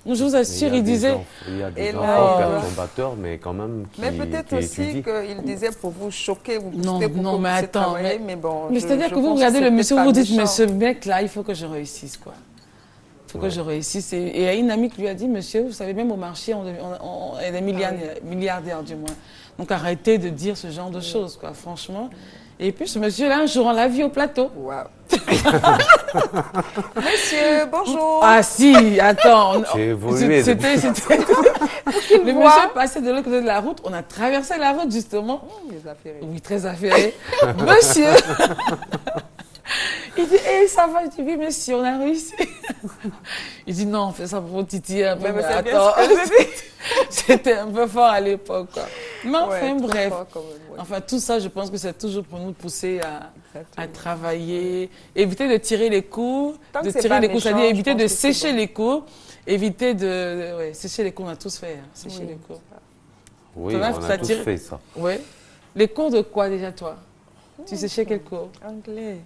Je vous assure, il disait... Il y a des enfants perturbateurs, mais quand même qui mais peut-être aussi qu'il disait pour vous choquer, vous booster pour non, mais attends, mais bon... Mais c'est-à-dire que vous regardez le monsieur, vous dites, mais ce mec-là, il faut que je réussisse, quoi. Il faut que je réussisse. Et il y a une amie qui lui a dit, monsieur, vous savez, même au marché, on est des milliardaires, du moins. Donc arrêtez de dire ce genre de choses, quoi, franchement. Et puis ce monsieur-là, un jour, on l'a vu au plateau. Waouh. Monsieur, bonjour. Ah si, attends. J'ai évolué. C'était... Le monsieur passait de l'autre côté de la route. On a traversé la route, justement. Les affairés. Oui, très affairé. Monsieur. Il dit, hé, ça va? Je dis, oui, monsieur, on a réussi. Il dit, non, on fait ça pour titiller un peu. Mais attends, c'était un peu fort à l'époque, quoi. Mais enfin, bref. Enfin, tout ça, je pense que c'est toujours pour nous pousser à travailler, éviter de tirer les cours, c'est-à-dire éviter de sécher les cours, éviter de sécher les cours, on a tous fait, sécher les cours. Oui, on a tous fait ça. Oui. Les cours de quoi déjà, toi? Tu séchais quel cours? Anglais.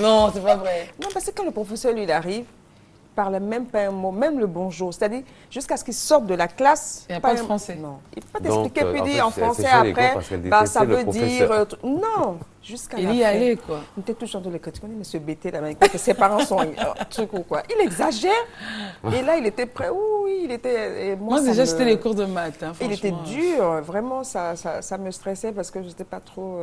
Non, c'est pas vrai. Non, parce que quand le professeur, lui, il arrive, il parle même pas un mot, même le bonjour. C'est-à-dire, jusqu'à ce qu'il sorte de la classe. Il n'y a pas de français. Non. Il ne peut pas t'expliquer, puis dire en français après, ça veut dire. Non, jusqu'à la fin. Il y allait, quoi. Il était toujours dans les critiques. On dit, monsieur Bété, là, que ses parents sont truc ou quoi. Il exagère. Et là, il était prêt. Oui, il était. Moi déjà, c'était les cours de maths. Hein, il était dur. Vraiment, ça me stressait parce que je n'étais pas trop.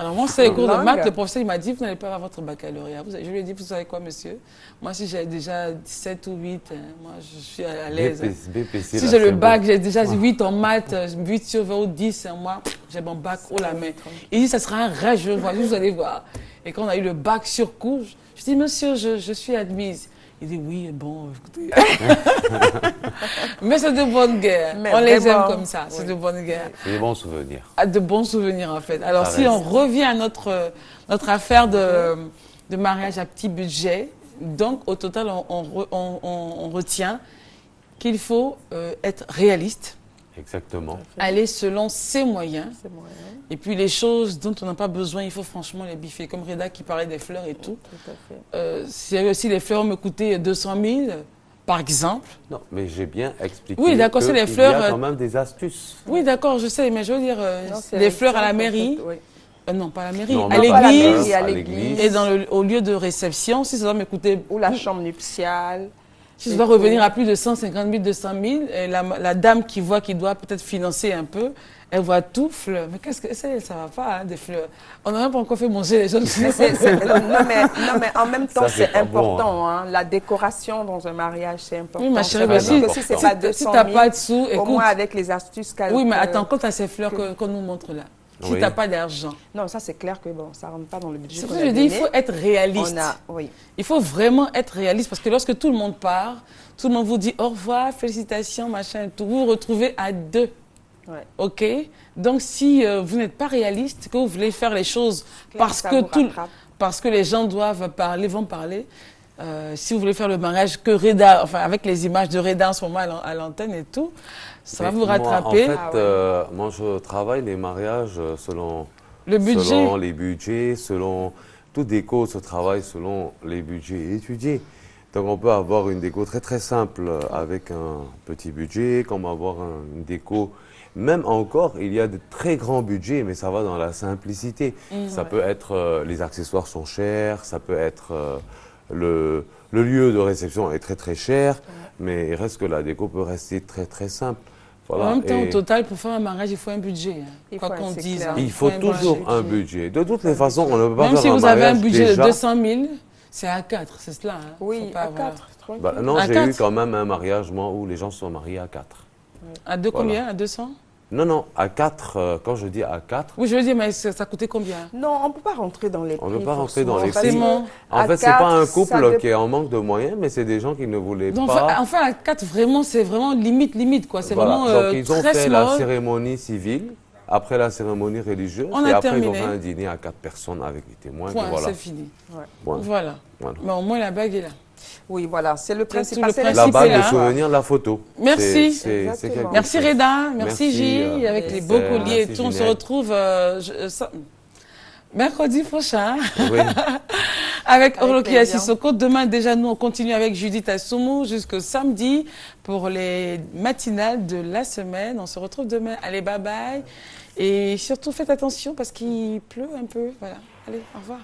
Alors moi, c'est les cours de maths, le professeur il m'a dit, vous n'allez pas avoir votre baccalauréat. Je lui ai dit, vous savez quoi, monsieur? Moi, si j'ai déjà 7 ou 8, moi, je suis à l'aise. Si j'ai le bac, j'ai déjà 8 en maths, 8 sur 20 ou 10, moi, j'ai mon bac haut la main. Il dit, ça sera un rêve, je vois, vous allez voir. Et quand on a eu le bac sur cours, je dis, monsieur, je suis admise. Il dit, oui, bon, écoutez. Mais c'est de bonnes guerres. On les aime comme ça, c'est de bonnes guerres. C'est des bons souvenirs. De bons souvenirs, en fait. Alors, si on revient à notre affaire de mariage à petit budget, donc, au total, on retient qu'il faut être réaliste. Exactement. Aller selon ses moyens. Et puis les choses dont on n'a pas besoin, il faut franchement les biffer. Comme Reda qui parlait des fleurs et tout. Tout à fait. S'il y avait aussi les fleurs me coûtaient 200 000, par exemple. Non, mais j'ai bien expliqué. Oui, d'accord, c'est les fleurs. Il y a quand même des astuces. Oui, d'accord, je sais, mais je veux dire, les fleurs à la mairie. Non, pas à la mairie, non, à l'église. Et au lieu de réception, si ça doit me coûter. Ou la chambre nuptiale. Si ça doit revenir à plus de 150 000, 200 000, et la dame qui voit qu'il doit peut-être financer un peu, elle voit tout fleurs. Mais qu'est-ce que c'est? Ça va pas, hein, des fleurs. On n'a même pas encore fait manger les gens. Non, mais en même temps, c'est important. Bon, hein. La décoration dans un mariage, c'est important. Oui, ma chérie, mais si c'est pas 200 000, si t'as pas de sous, écoute. Au moins avec les astuces qu'elle. Oui, mais attends, quand tu as ces fleurs qu'on nous montre là, si tu n'as pas d'argent. Non, ça c'est clair que bon, ça ne rentre pas dans le budget. C'est pour ça que je dis il faut être réaliste. Oui. Il faut vraiment être réaliste parce que lorsque tout le monde part, tout le monde vous dit au revoir, félicitations, machin et tout, vous vous retrouvez à 2. Ouais. OK? Donc, si vous n'êtes pas réaliste, que vous voulez faire les choses parce que les gens doivent parler, vont parler, si vous voulez faire le mariage que Reda, enfin, avec les images de Reda en ce moment à l'antenne et tout, ça va vous rattraper. Moi, en fait, moi, je travaille les mariages selon le budget. Selon les budgets, selon... Toute déco se travaille selon les budgets étudiés. Donc, on peut avoir une déco très, très simple avec un petit budget, comme avoir une déco... Même encore, il y a de très grands budgets, mais ça va dans la simplicité. Ça peut être... les accessoires sont chers, ça peut être... le lieu de réception est très, très cher, mais il reste que la déco peut rester très, très simple. Voilà. En même temps, au total, pour faire un mariage, il faut un budget. Quoi qu'on dise. Il faut toujours un budget. De toutes les façons, on ne peut pas même faire un mariage. Même si vous avez un budget de 200 000, c'est à 4, c'est cela. Hein. Oui, à 4. Bah, non, j'ai eu quand même un mariage, moi, où les gens se sont mariés à 4. À 2 combien? À 200? Non, non, à 4, quand je dis à 4... Oui, je veux dire, mais ça coûtait combien? Non, on ne peut pas rentrer dans les prix. On ne peut pas rentrer dans les prix. Forcément. En fait, ce n'est pas un couple qui est en manque de moyens, mais c'est des gens qui ne voulaient pas... Enfin, à 4, vraiment, c'est vraiment limite, quoi. C'est voilà. vraiment Donc, ils ont très fait small. la cérémonie civile, après la cérémonie religieuse, et après, ils ont fait un dîner à 4 personnes avec les témoins. Point, voilà. c'est fini. Ouais. Voilà. Mais au moins, la bague est là. Oui, voilà, c'est le principe. La bague, le souvenir, la photo. Merci. Merci chose. Reda, merci J, avec les beaux colliers et tout. On se retrouve mercredi prochain avec Orokia Sissoko. Demain, déjà, nous, on continue avec Judith Assoumou jusqu'au samedi pour les matinales de la semaine. On se retrouve demain. Allez, bye bye. Et surtout, faites attention parce qu'il pleut un peu. Voilà. Allez, au revoir.